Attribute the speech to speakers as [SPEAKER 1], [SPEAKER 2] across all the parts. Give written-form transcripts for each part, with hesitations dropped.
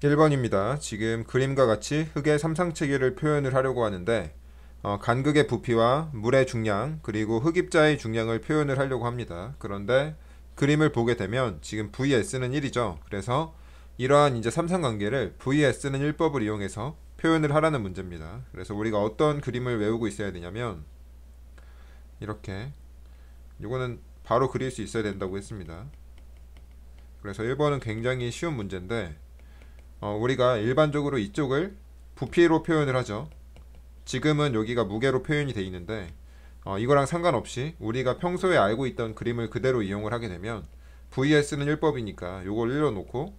[SPEAKER 1] 1번입니다. 지금 그림과 같이 흙의 삼상체계를 표현을 하려고 하는데 간극의 부피와 물의 중량 그리고 흙입자의 중량을 표현을 하려고 합니다. 그런데 그림을 보게 되면 지금 VS는 1이죠. 그래서 이러한 이제 삼상관계를 VS는 1법을 이용해서 표현을 하라는 문제입니다. 그래서 우리가 어떤 그림을 외우고 있어야 되냐면 이렇게 이거는 바로 그릴 수 있어야 된다고 했습니다. 그래서 1번은 굉장히 쉬운 문제인데 우리가 일반적으로 이쪽을 부피로 표현을 하죠. 지금은 여기가 무게로 표현이 되어 있는데 이거랑 상관없이 우리가 평소에 알고 있던 그림을 그대로 이용을 하게 되면 VS는 1법이니까 이걸 1로 놓고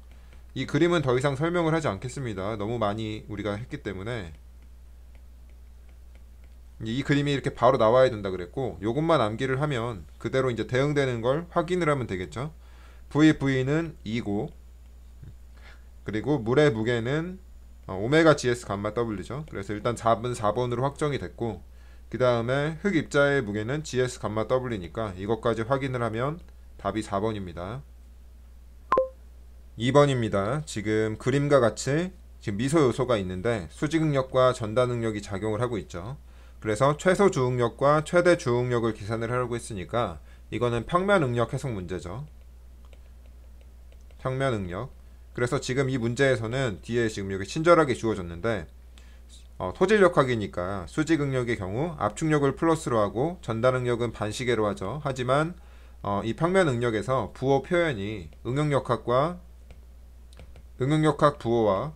[SPEAKER 1] 이 그림은 더 이상 설명을 하지 않겠습니다. 너무 많이 우리가 했기 때문에 이 그림이 이렇게 바로 나와야 된다 그랬고 요것만 암기를 하면 그대로 이제 대응되는 걸 확인을 하면 되겠죠. VV는 2고 그리고 물의 무게는 오메가 GS 감마 W죠. 그래서 일단 4번 4번으로 확정이 됐고 그 다음에 흙 입자의 무게는 GS 감마 W니까 이것까지 확인을 하면 답이 4번입니다. 2번입니다. 지금 그림과 같이 지금 미소 요소가 있는데 수직응력과 전단응력이 작용을 하고 있죠. 그래서 최소 주응력과 최대 주응력을 계산을 하려고 했으니까 이거는 평면응력 해석 문제죠. 평면응력. 그래서 지금 이 문제에서는 뒤에 지금 여기 친절하게 주어졌는데 토질력학이니까 수직응력의 경우 압축력을 플러스로 하고 전단응력은 반시계로 하죠. 하지만 이 평면응력에서 부호 표현이 응용력학 부호와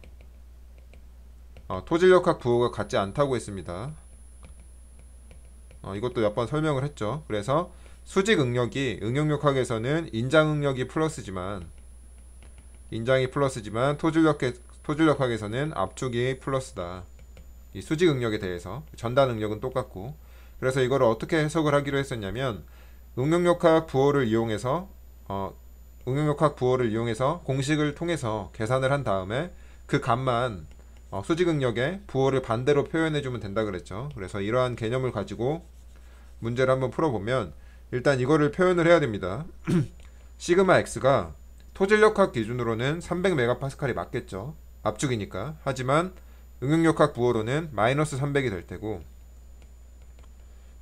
[SPEAKER 1] 토질력학 부호가 같지 않다고 했습니다. 이것도 몇 번 설명을 했죠. 그래서 수직응력이 응용력학에서는 인장응력이 플러스지만 토질력학에서는 압축이 플러스다. 이 수직응력에 대해서 전단응력은 똑같고 그래서 이걸 어떻게 해석을 하기로 했었냐면 응용력학 부호를 이용해서 공식을 통해서 계산을 한 다음에 그 값만 수직응력의 부호를 반대로 표현해주면 된다 그랬죠. 그래서 이러한 개념을 가지고 문제를 한번 풀어보면 일단 이거를 표현을 해야 됩니다. 시그마 x가 토질력학 기준으로는 300MPa이 맞겠죠. 압축이니까. 하지만 응용력학 부호로는 마이너스 300이 될 테고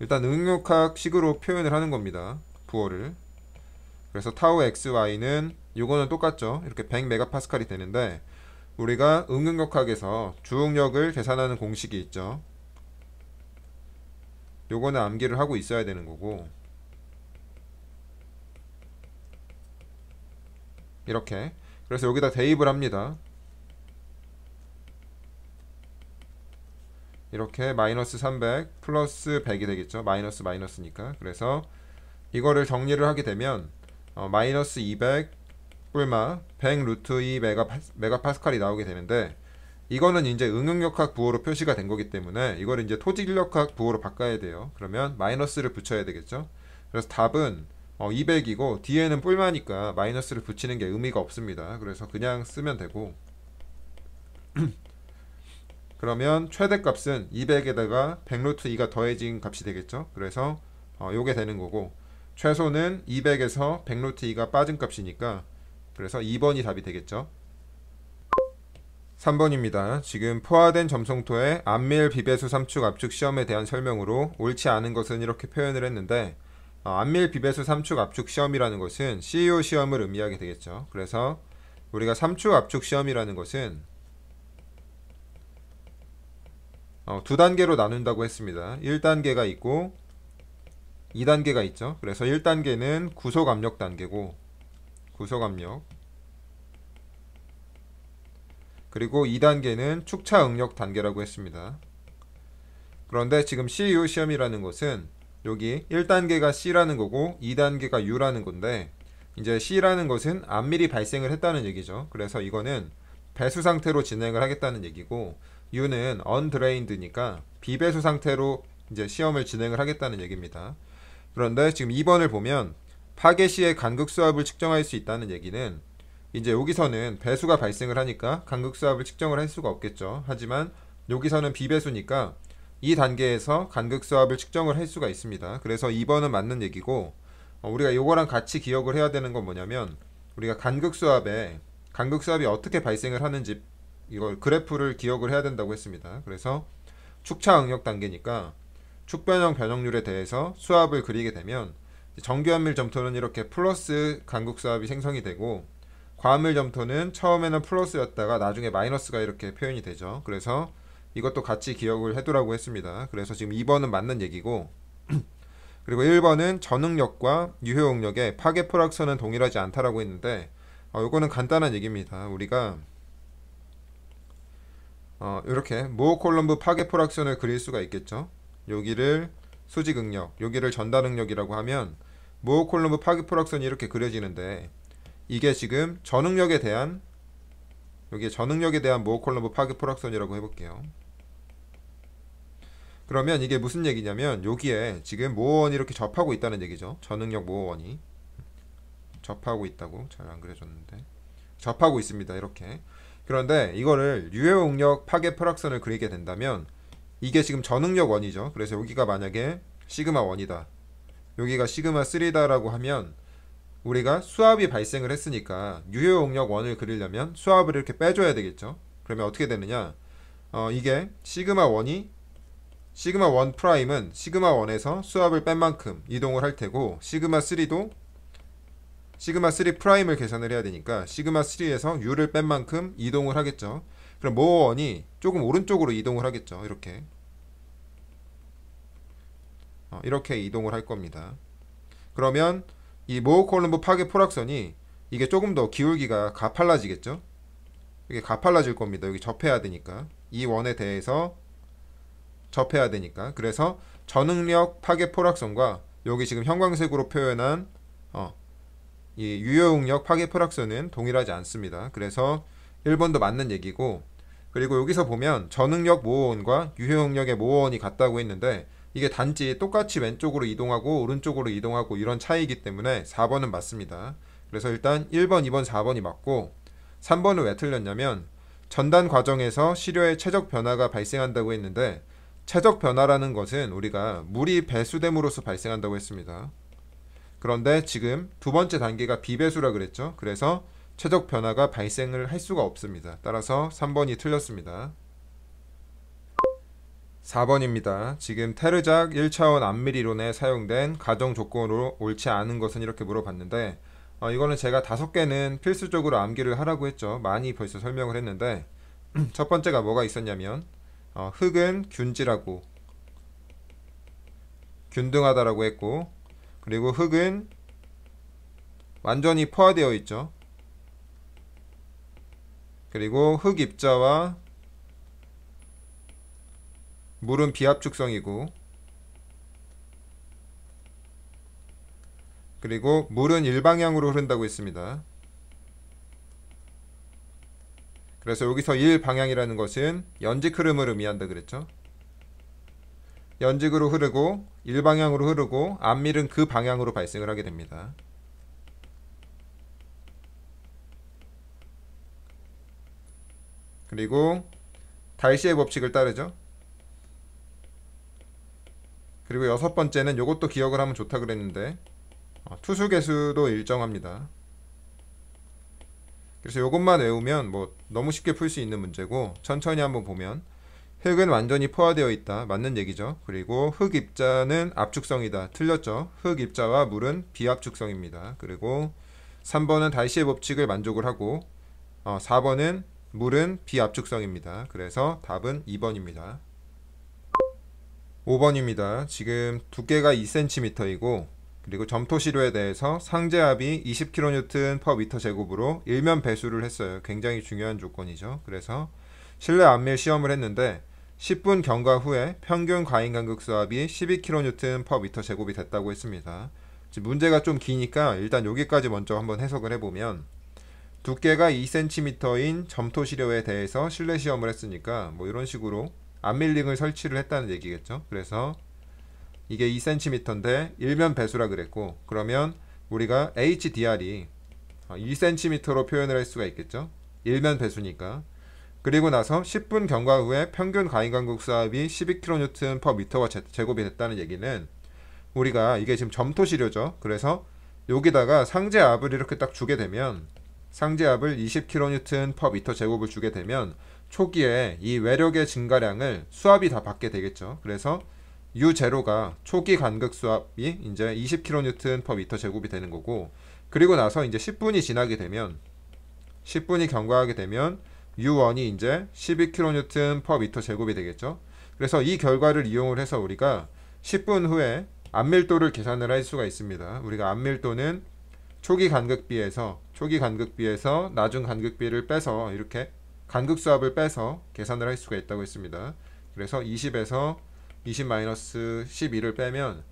[SPEAKER 1] 일단 응용력학 식으로 표현을 하는 겁니다. 부호를. 그래서 타우 xy는 이거는 똑같죠. 이렇게 100MPa이 되는데 우리가 응용력학에서 주응력을 계산하는 공식이 있죠. 요거는 암기를 하고 있어야 되는 거고 이렇게 그래서 여기다 대입을 합니다. 이렇게 마이너스 300 플러스 100이 되겠죠. 마이너스 마이너스니까. 그래서 이거를 정리를 하게 되면 마이너스 200 뿔마 100 루트 2 메가파스칼이 나오게 되는데 이거는 이제 응용력학 부호로 표시가 된 거기 때문에 이거를 이제 토질력학 부호로 바꿔야 돼요. 그러면 마이너스를 붙여야 되겠죠. 그래서 답은 200이고 뒤에는 뿔마니까 마이너스를 붙이는 게 의미가 없습니다. 그래서 그냥 쓰면 되고 그러면 최대값은 200에다가 100 루트 2가 더해진 값이 되겠죠. 그래서 요게 되는 거고 최소는 200에서 100 루트 2가 빠진 값이니까 그래서 2번이 답이 되겠죠. 3번입니다. 지금 포화된 점성토의 안밀 비배수 삼축 압축 시험에 대한 설명으로 옳지 않은 것은 이렇게 표현을 했는데 안밀 비배수 삼축 압축 시험이라는 것은 CEO 시험을 의미하게 되겠죠. 그래서 우리가 삼축 압축 시험이라는 것은 두 단계로 나눈다고 했습니다. 1단계가 있고 2단계가 있죠. 그래서 1단계는 구속압력 단계고 구속압력 그리고 2단계는 축차응력 단계라고 했습니다. 그런데 지금 CU 시험이라는 것은 여기 1단계가 C라는 거고 2단계가 U라는 건데 이제 C라는 것은 안밀이 발생을 했다는 얘기죠. 그래서 이거는 배수 상태로 진행을 하겠다는 얘기고 U는 undrained니까 비배수 상태로 이제 시험을 진행을 하겠다는 얘기입니다. 그런데 지금 2번을 보면 파괴 시의 간극 수압을 측정할 수 있다는 얘기는 이제 여기서는 배수가 발생을 하니까 간극 수압을 측정을 할 수가 없겠죠. 하지만 여기서는 비배수니까 이 단계에서 간극 수압을 측정을 할 수가 있습니다. 그래서 2번은 맞는 얘기고 우리가 이거랑 같이 기억을 해야 되는 건 뭐냐면 우리가 간극 수압에 간극수압이 어떻게 발생을 하는지 이걸 그래프를 기억을 해야 된다고 했습니다. 그래서 축차 응력 단계니까 축변형 변형률에 대해서 수압을 그리게 되면 정규함밀 점토는 이렇게 플러스 간극수압이 생성이 되고, 과함밀 점토는 처음에는 플러스였다가 나중에 마이너스가 이렇게 표현이 되죠. 그래서 이것도 같이 기억을 해두라고 했습니다. 그래서 지금 2번은 맞는 얘기고, 그리고 1번은 전응력과 유효응력의 파괴 포락선은 동일하지 않다라고 했는데, 이거는 간단한 얘기입니다. 우리가 이렇게 모어콜럼브 파괴 포락선을 그릴 수가 있겠죠. 여기를 수직응력, 여기를 전달응력이라고 하면 모어콜럼브 파괴 포락선이 이렇게 그려지는데, 이게 지금 전응력에 대한, 여기 전응력에 대한 모어콜럼브 파괴 포락선이라고 해볼게요. 그러면 이게 무슨 얘기냐면, 여기에 지금 모어원이 이렇게 접하고 있다는 얘기죠. 전응력 모어원이 접하고 있다고, 잘 안 그려졌는데 접하고 있습니다. 이렇게. 그런데 이거를 유효응력 파괴 포락선을 그리게 된다면, 이게 지금 전응력 원이죠. 그래서 여기가 만약에 시그마 1이다, 여기가 시그마 3다라고 하면, 우리가 수압이 발생을 했으니까 유효응력 원을 그리려면 수압을 이렇게 빼줘야 되겠죠. 그러면 어떻게 되느냐, 이게 시그마 1이 시그마 1 프라임은 시그마 1에서 수압을 뺀 만큼 이동을 할 테고, 시그마 3도 시그마 3 프라임을 계산을 해야 되니까 시그마 3에서 U를 뺀 만큼 이동을 하겠죠. 그럼 모어 1이 조금 오른쪽으로 이동을 하겠죠. 이렇게 이동을 할 겁니다. 그러면 이 모어콜럼브 파괴 포락선이 이게 조금 더 기울기가 가팔라지겠죠. 이게 가팔라질 겁니다. 여기 접해야 되니까, 이 원에 대해서 접해야 되니까. 그래서 전응력 파괴 포락선과 여기 지금 형광색으로 표현한 이 유효응력 파괴 포락선은 동일하지 않습니다. 그래서 1번도 맞는 얘기고, 그리고 여기서 보면 전응력 모어원과 유효응력의 모어원이 같다고 했는데, 이게 단지 똑같이 왼쪽으로 이동하고 오른쪽으로 이동하고 이런 차이이기 때문에 4번은 맞습니다. 그래서 일단 1번, 2번, 4번이 맞고, 3번은 왜 틀렸냐면, 전단 과정에서 시료의 최적 변화가 발생한다고 했는데, 최적 변화라는 것은 우리가 물이 배수됨으로써 발생한다고 했습니다. 그런데 지금 두 번째 단계가 비배수라 그랬죠. 그래서 최적 변화가 발생을 할 수가 없습니다. 따라서 3번이 틀렸습니다. 4번입니다. 지금 테르작 1차원 안밀이론에 사용된 가정 조건으로 옳지 않은 것은 이렇게 물어봤는데, 이거는 제가 5개는 필수적으로 암기를 하라고 했죠. 많이 벌써 설명을 했는데, 첫 번째가 뭐가 있었냐면, 흙은 균질하고 균등하다라고 했고, 그리고 흙은 완전히 포화되어 있죠. 그리고 흙 입자와 물은 비압축성이고, 그리고 물은 일방향으로 흐른다고 했습니다. 그래서 여기서 일방향이라는 것은 연직 흐름을 의미한다 그랬죠. 연직으로 흐르고 일방향으로 흐르고 암밀은 그 방향으로 발생을 하게 됩니다. 그리고 달시의 법칙을 따르죠. 그리고 6번째는 이것도 기억을 하면 좋다 그랬는데, 투수계수도 일정합니다. 그래서 이것만 외우면 너무 쉽게 풀 수 있는 문제고, 천천히 한번 보면 흙은 완전히 포화되어 있다, 맞는 얘기죠. 그리고 흙 입자는 압축성이다, 틀렸죠. 흙 입자와 물은 비압축성입니다. 그리고 3번은 달시의 법칙을 만족을 하고, 4번은 물은 비압축성입니다. 그래서 답은 2번입니다. 5번입니다. 지금 두께가 2cm이고, 그리고 점토시료에 대해서 상제압이 20kN/m제곱으로 일면 배수를 했어요. 굉장히 중요한 조건이죠. 그래서 실내 암밀 시험을 했는데 10분 경과 후에 평균 과잉간극 수압이 12kN/m제곱이 됐다고 했습니다. 지금 문제가 좀 기니까 일단 여기까지 먼저 한번 해석을 해보면, 두께가 2cm인 점토시료에 대해서 실내 시험을 했으니까 이런 식으로 암밀링을 설치를 했다는 얘기겠죠. 그래서 이게 2cm인데 일면 배수라 그랬고, 그러면 우리가 HDR이 2cm로 표현을 할 수가 있겠죠. 일면 배수니까. 그리고 나서 10분 경과 후에 평균 과잉간극 수압이 12kN/m제곱이 됐다는 얘기는, 우리가 이게 지금 점토시료죠. 그래서 여기다가 상제압을 이렇게 딱 주게 되면 상지압을 20kN/m 제곱을 주게 되면 초기에 이 외력의 증가량을 수압이 다 받게 되겠죠. 그래서 U0가 초기 간극 수압이 이제 20kN/m 제곱이 되는 거고, 그리고 나서 이제 10분이 지나게 되면 10분이 경과하게 되면 U1이 이제 12kN/m 제곱이 되겠죠. 그래서 이 결과를 이용을 해서 우리가 10분 후에 암밀도를 계산을 할 수가 있습니다. 우리가 암밀도는 초기 간극비에서 나중 간극비를 빼서 이렇게 간극수압을 빼서 계산을 할 수가 있다고 했습니다. 그래서 20에서 20-12를 빼면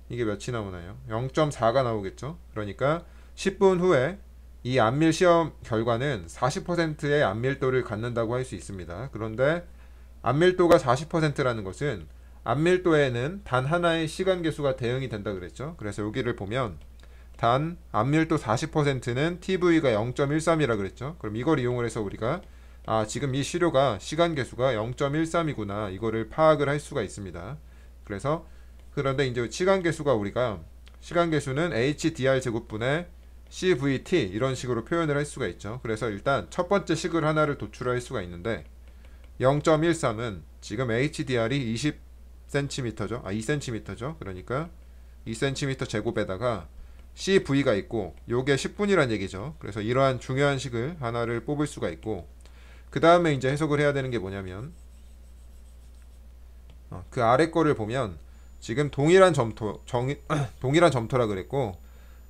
[SPEAKER 1] 이게 몇이 나오나요? 0.4가 나오겠죠. 그러니까 10분 후에 이 암밀 시험 결과는 40%의 암밀도를 갖는다고 할 수 있습니다. 그런데 암밀도가 40%라는 것은 암밀도에는 단 하나의 시간 계수가 대응이 된다 그랬죠. 그래서 여기를 보면 단 암밀도 40%는 TV가 0.13이라 그랬죠. 그럼 이걸 이용을 해서 우리가 지금 이 시료가 시간 계수가 0.13이구나 이거를 파악을 할 수가 있습니다. 그래서 그런데 이제 시간 계수는 HDR 제곱분의 CVT 이런 식으로 표현을 할 수가 있죠. 그래서 일단 첫 번째 식을 하나를 도출할 수가 있는데 0.13은 지금 HDR이 20cm죠. 2cm죠. 그러니까 2cm 제곱에다가 CV가 있고 요게 10분이란 얘기죠. 그래서 이러한 중요한 식을 하나를 뽑을 수가 있고, 그 다음에 이제 해석을 해야 되는 게 뭐냐면 그 아래 거를 보면 지금 동일한 점토라 그랬고,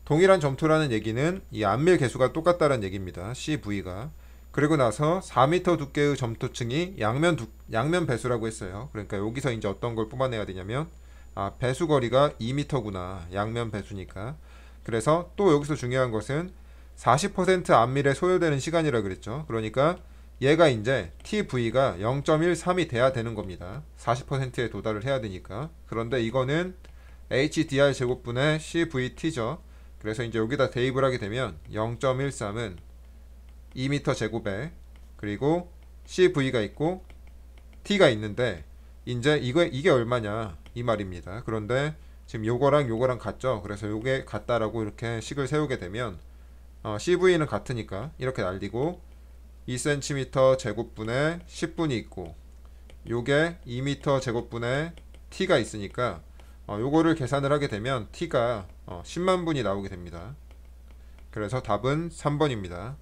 [SPEAKER 1] 동일한 점토라는 얘기는 이 암밀 계수가 똑같다는 얘기입니다. CV가. 그리고 나서 4m 두께의 점토층이 양면 배수라고 했어요. 그러니까 여기서 이제 어떤 걸 뽑아내야 되냐면 배수 거리가 2m구나. 양면 배수니까. 그래서 또 여기서 중요한 것은 40% 암밀에 소요되는 시간이라 그랬죠. 그러니까 얘가 이제 TV가 0.13이 돼야 되는 겁니다. 40%에 도달을 해야 되니까. 그런데 이거는 HDR 제곱분의 CVT죠. 그래서 이제 여기다 대입을 하게 되면 0.13은 2m 제곱에 그리고 CV가 있고 T가 있는데 이제 이게 얼마냐 이 말입니다. 그런데 지금 요거랑 같죠. 그래서 요게 같다라고 이렇게 식을 세우게 되면 CV는 같으니까 이렇게 날리고 2cm 제곱분의 10분이 있고 요게 2m 제곱분의 T가 있으니까 요거를 계산을 하게 되면 T가 10만 분이 나오게 됩니다. 그래서 답은 3번입니다.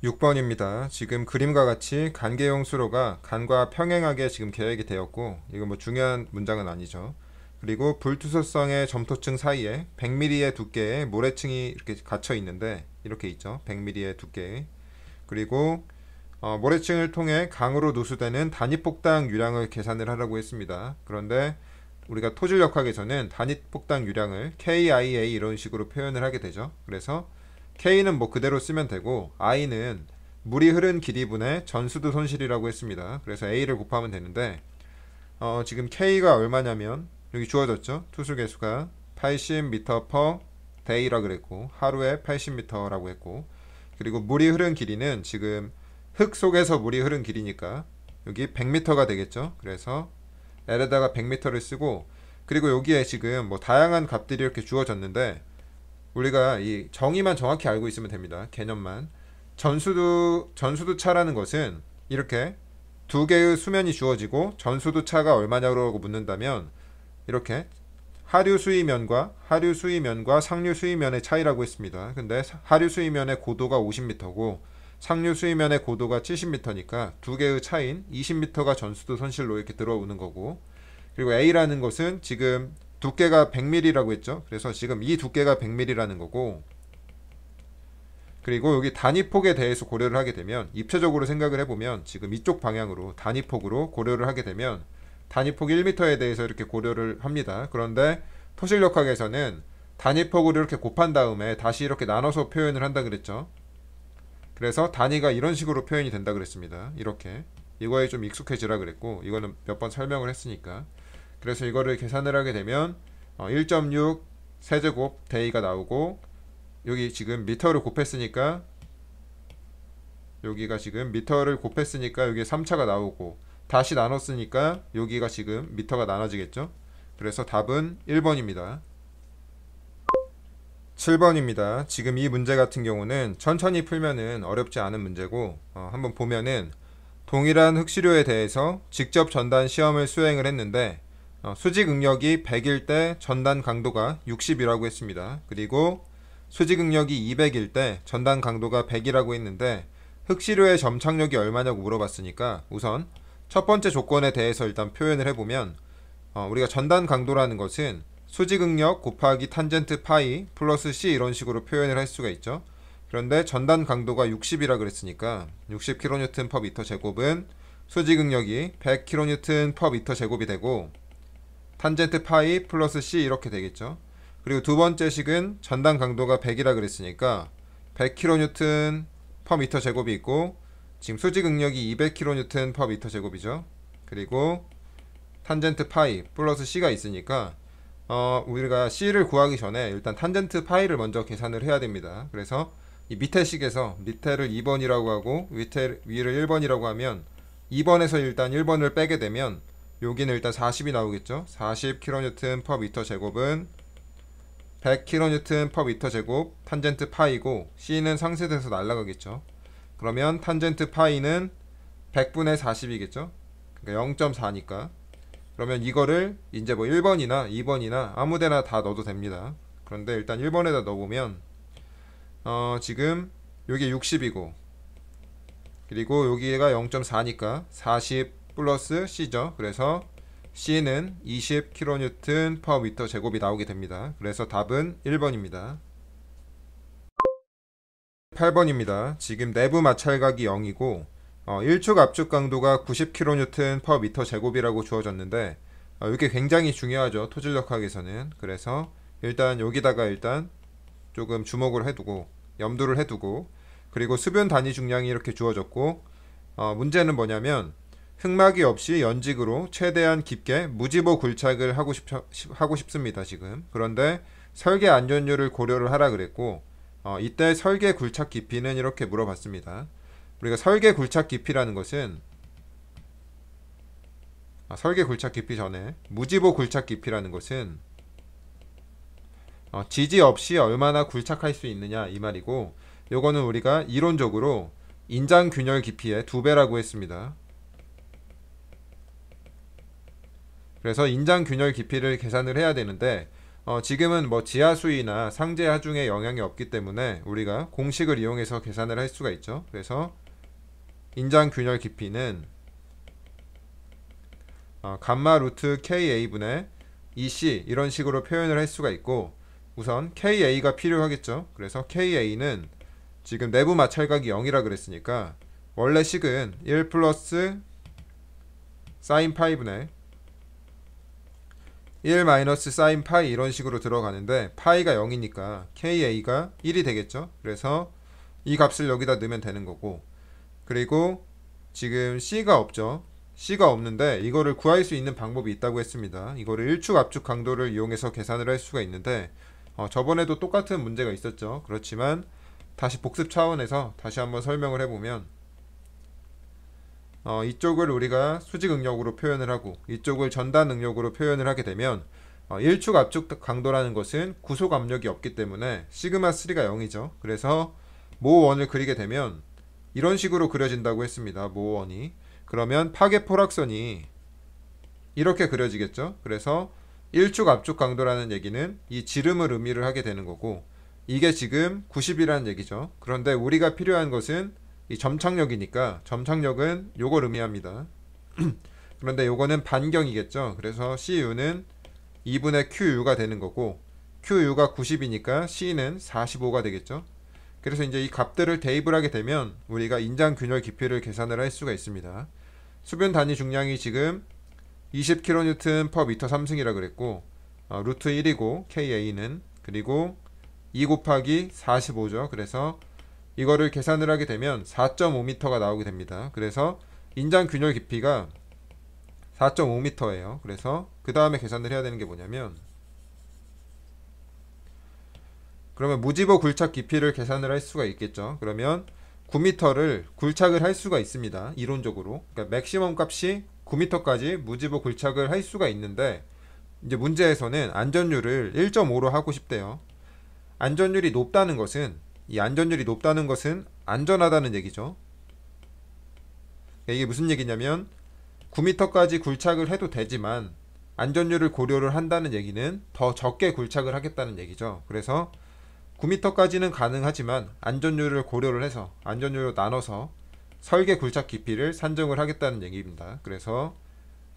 [SPEAKER 1] 6번입니다. 지금 그림과 같이 간계용 수로가 간과 평행하게 지금 계획이 되었고, 이거 뭐 중요한 문장은 아니죠. 그리고 불투소성의 점토층 사이에 100mm의 두께의 모래층이 이렇게 갇혀 있는데 이렇게 있죠. 100mm의 두께. 그리고 모래층을 통해 강으로 누수되는 단위폭당 유량을 계산을 하라고 했습니다. 그런데 우리가 토질역학에서는 단위폭당 유량을 KIA 이런 식으로 표현을 하게 되죠. 그래서 K는 뭐 그대로 쓰면 되고 I는 물이 흐른 길이분의 전수도 손실이라고 했습니다. 그래서 A를 곱하면 되는데 지금 K가 얼마냐면 여기 주어졌죠. 투수계수가 80m/day라 그랬고 하루에 80m라고 했고, 그리고 물이 흐른 길이는 지금 흙 속에서 물이 흐른 길이니까 여기 100m가 되겠죠. 그래서 L에다가 100m를 쓰고, 그리고 여기에 지금 뭐 다양한 값들이 이렇게 주어졌는데 우리가 이 정의만 정확히 알고 있으면 됩니다. 개념만. 전수도 차라는 것은 이렇게 두 개의 수면이 주어지고 전수도 차가 얼마냐고 묻는다면 이렇게 하류 수위면과 상류 수위면의 차이라고 했습니다. 근데 하류 수위면의 고도가 50m고 상류 수위면의 고도가 70m니까 두 개의 차인 20m가 전수도 손실로 이렇게 들어오는 거고, 그리고 A라는 것은 지금 두께가 100mm라고 했죠. 그래서 지금 이 두께가 100mm라는 거고, 그리고 여기 단위폭에 대해서 고려를 하게 되면 입체적으로 생각을 해보면 지금 이쪽 방향으로 단위폭으로 고려를 하게 되면 단위폭 1m에 대해서 이렇게 고려를 합니다. 그런데 토실역학에서는 단위폭으로 이렇게 곱한 다음에 다시 이렇게 나눠서 표현을 한다 그랬죠. 그래서 단위가 이런 식으로 표현이 된다 그랬습니다. 이렇게 이거에 좀 익숙해지라 그랬고, 이거는 몇 번 설명을 했으니까. 그래서 이거를 계산을 하게 되면 1.6 세제곱 데이가 나오고, 여기 지금 미터를 곱했으니까 여기가 지금 미터를 곱했으니까 여기 3차가 나오고, 다시 나눴으니까 여기가 지금 미터가 나눠지겠죠. 그래서 답은 1번입니다. 7번입니다. 지금 이 문제 같은 경우는 천천히 풀면은 어렵지 않은 문제고, 한번 보면은 동일한 흑시료에 대해서 직접 전단 시험을 수행을 했는데, 수직 응력이 100일 때 전단 강도가 60이라고 했습니다. 그리고 수직 응력이 200일 때 전단 강도가 100이라고 했는데, 흑시료의 점착력이 얼마냐고 물어봤으니까 우선 첫 번째 조건에 대해서 일단 표현을 해보면, 우리가 전단 강도라는 것은 수직응력 곱하기 탄젠트 파이 플러스 c 이런 식으로 표현을 할 수가 있죠. 그런데 전단 강도가 60이라 그랬으니까 60kN per 미터 제곱은 수직응력이 100kN per 미터 제곱이 되고, 탄젠트 파이 플러스 c 이렇게 되겠죠. 그리고 두 번째 식은 전단 강도가 100이라 그랬으니까 100kN per 미터 제곱이 있고, 지금 수직응력이 200kN per 미터 제곱이죠. 그리고 탄젠트 파이 플러스 c가 있으니까 우리가 c를 구하기 전에 일단 탄젠트 파이를 먼저 계산을 해야 됩니다. 그래서 이 밑에 식에서 밑에를 2번이라고 하고 위를 1번이라고 하면 2번에서 일단 1번을 빼게 되면 여기는 일단 40이 나오겠죠. 40kN per 미터 제곱은 100kN per 미터 제곱 탄젠트 파이고, c는 상쇄돼서 날아가겠죠. 그러면 탄젠트 파이는 100분의 40이겠죠. 그러니까 0.4니까. 그러면 이거를 이제 뭐 1번이나 2번이나 아무데나 다 넣어도 됩니다. 그런데 일단 1번에다 넣어보면 지금 여기 60이고, 그리고 여기가 0.4니까 40 플러스 c죠. 그래서 c는 20kN per 미터 제곱이 나오게 됩니다. 그래서 답은 1번입니다. 8번입니다. 지금 내부 마찰각이 0이고 일축 압축 강도가 90kN per 미터 제곱이라고 주어졌는데, 이게 굉장히 중요하죠. 토질력학에서는. 그래서 일단 여기다가 일단 조금 주목을 해두고 염두를 해두고, 그리고 수변 단위 중량이 이렇게 주어졌고, 문제는 뭐냐면 흑막이 없이 연직으로 최대한 깊게 무지보 굴착을 하고 싶습니다. 지금. 그런데 설계 안전율을 고려를 하라 그랬고, 이때 설계 굴착 깊이는 이렇게 물어봤습니다. 우리가 설계 굴착 깊이라는 것은 설계 굴착 깊이 전에 무지보 굴착 깊이라는 것은 지지 없이 얼마나 굴착할 수 있느냐 이 말이고, 요거는 우리가 이론적으로 인장 균열 깊이의 2배라고 했습니다. 그래서 인장 균열 깊이를 계산을 해야 되는데, 지금은 뭐 지하수위나 상제 하중에 영향이 없기 때문에 우리가 공식을 이용해서 계산을 할 수가 있죠. 그래서 인장 균열 깊이는 감마 루트 KA분의 EC 이런 식으로 표현을 할 수가 있고, 우선 KA가 필요하겠죠. 그래서 KA는 지금 내부 마찰각이 0이라 그랬으니까 원래 식은 1 플러스 사인 파이분의 1 마이너스 사인 파이 이런 식으로 들어가는데, 파이가 0이니까 KA가 1이 되겠죠. 그래서 이 값을 여기다 넣으면 되는 거고, 그리고 지금 C가 없죠. C가 없는데 이거를 구할 수 있는 방법이 있다고 했습니다. 이거를 일축 압축 강도를 이용해서 계산을 할 수가 있는데, 저번에도 똑같은 문제가 있었죠. 그렇지만 다시 복습 차원에서 다시 한번 설명을 해보면, 이쪽을 우리가 수직 응력으로 표현을 하고 이쪽을 전단 응력으로 표현을 하게 되면, 일축 압축 강도라는 것은 구속 압력이 없기 때문에 시그마 3가 0이죠. 그래서 모원을 그리게 되면 이런 식으로 그려진다고 했습니다. 모원이. 그러면 파괴 포락선이 이렇게 그려지겠죠. 그래서 일축 압축 강도라는 얘기는 이 지름을 의미를 하게 되는 거고, 이게 지금 90이라는 얘기죠. 그런데 우리가 필요한 것은 이 점착력이니까 점착력은 요걸 의미합니다. 그런데 요거는 반경이겠죠. 그래서 CU는 2분의 QU가 되는 거고, QU가 90이니까 C는 45가 되겠죠. 그래서 이제 이 값들을 대입을 하게 되면 우리가 인장 균열 깊이를 계산을 할 수가 있습니다. 수변 단위 중량이 지금 20kN per 미터 3승이라 그랬고, 루트 1이고 KA는, 그리고 2 곱하기 45죠. 그래서 이거를 계산을 하게 되면 4.5m가 나오게 됩니다. 그래서 인장 균열 깊이가 4.5m예요. 그래서 그 다음에 계산을 해야 되는 게 뭐냐면, 그러면 무지보 굴착 깊이를 계산을 할 수가 있겠죠. 그러면 9m를 굴착을 할 수가 있습니다. 이론적으로. 그러니까 맥시멈 값이 9m까지 무지보 굴착을 할 수가 있는데, 이제 문제에서는 안전율을 1.5로 하고 싶대요. 안전율이 높다는 것은 이 안전율이 높다는 것은 안전하다는 얘기죠. 이게 무슨 얘기냐면 9m까지 굴착을 해도 되지만 안전율을 고려를 한다는 얘기는 더 적게 굴착을 하겠다는 얘기죠. 그래서 9m까지는 가능하지만 안전율을 고려를 해서 안전율로 나눠서 설계 굴착 깊이를 산정을 하겠다는 얘기입니다. 그래서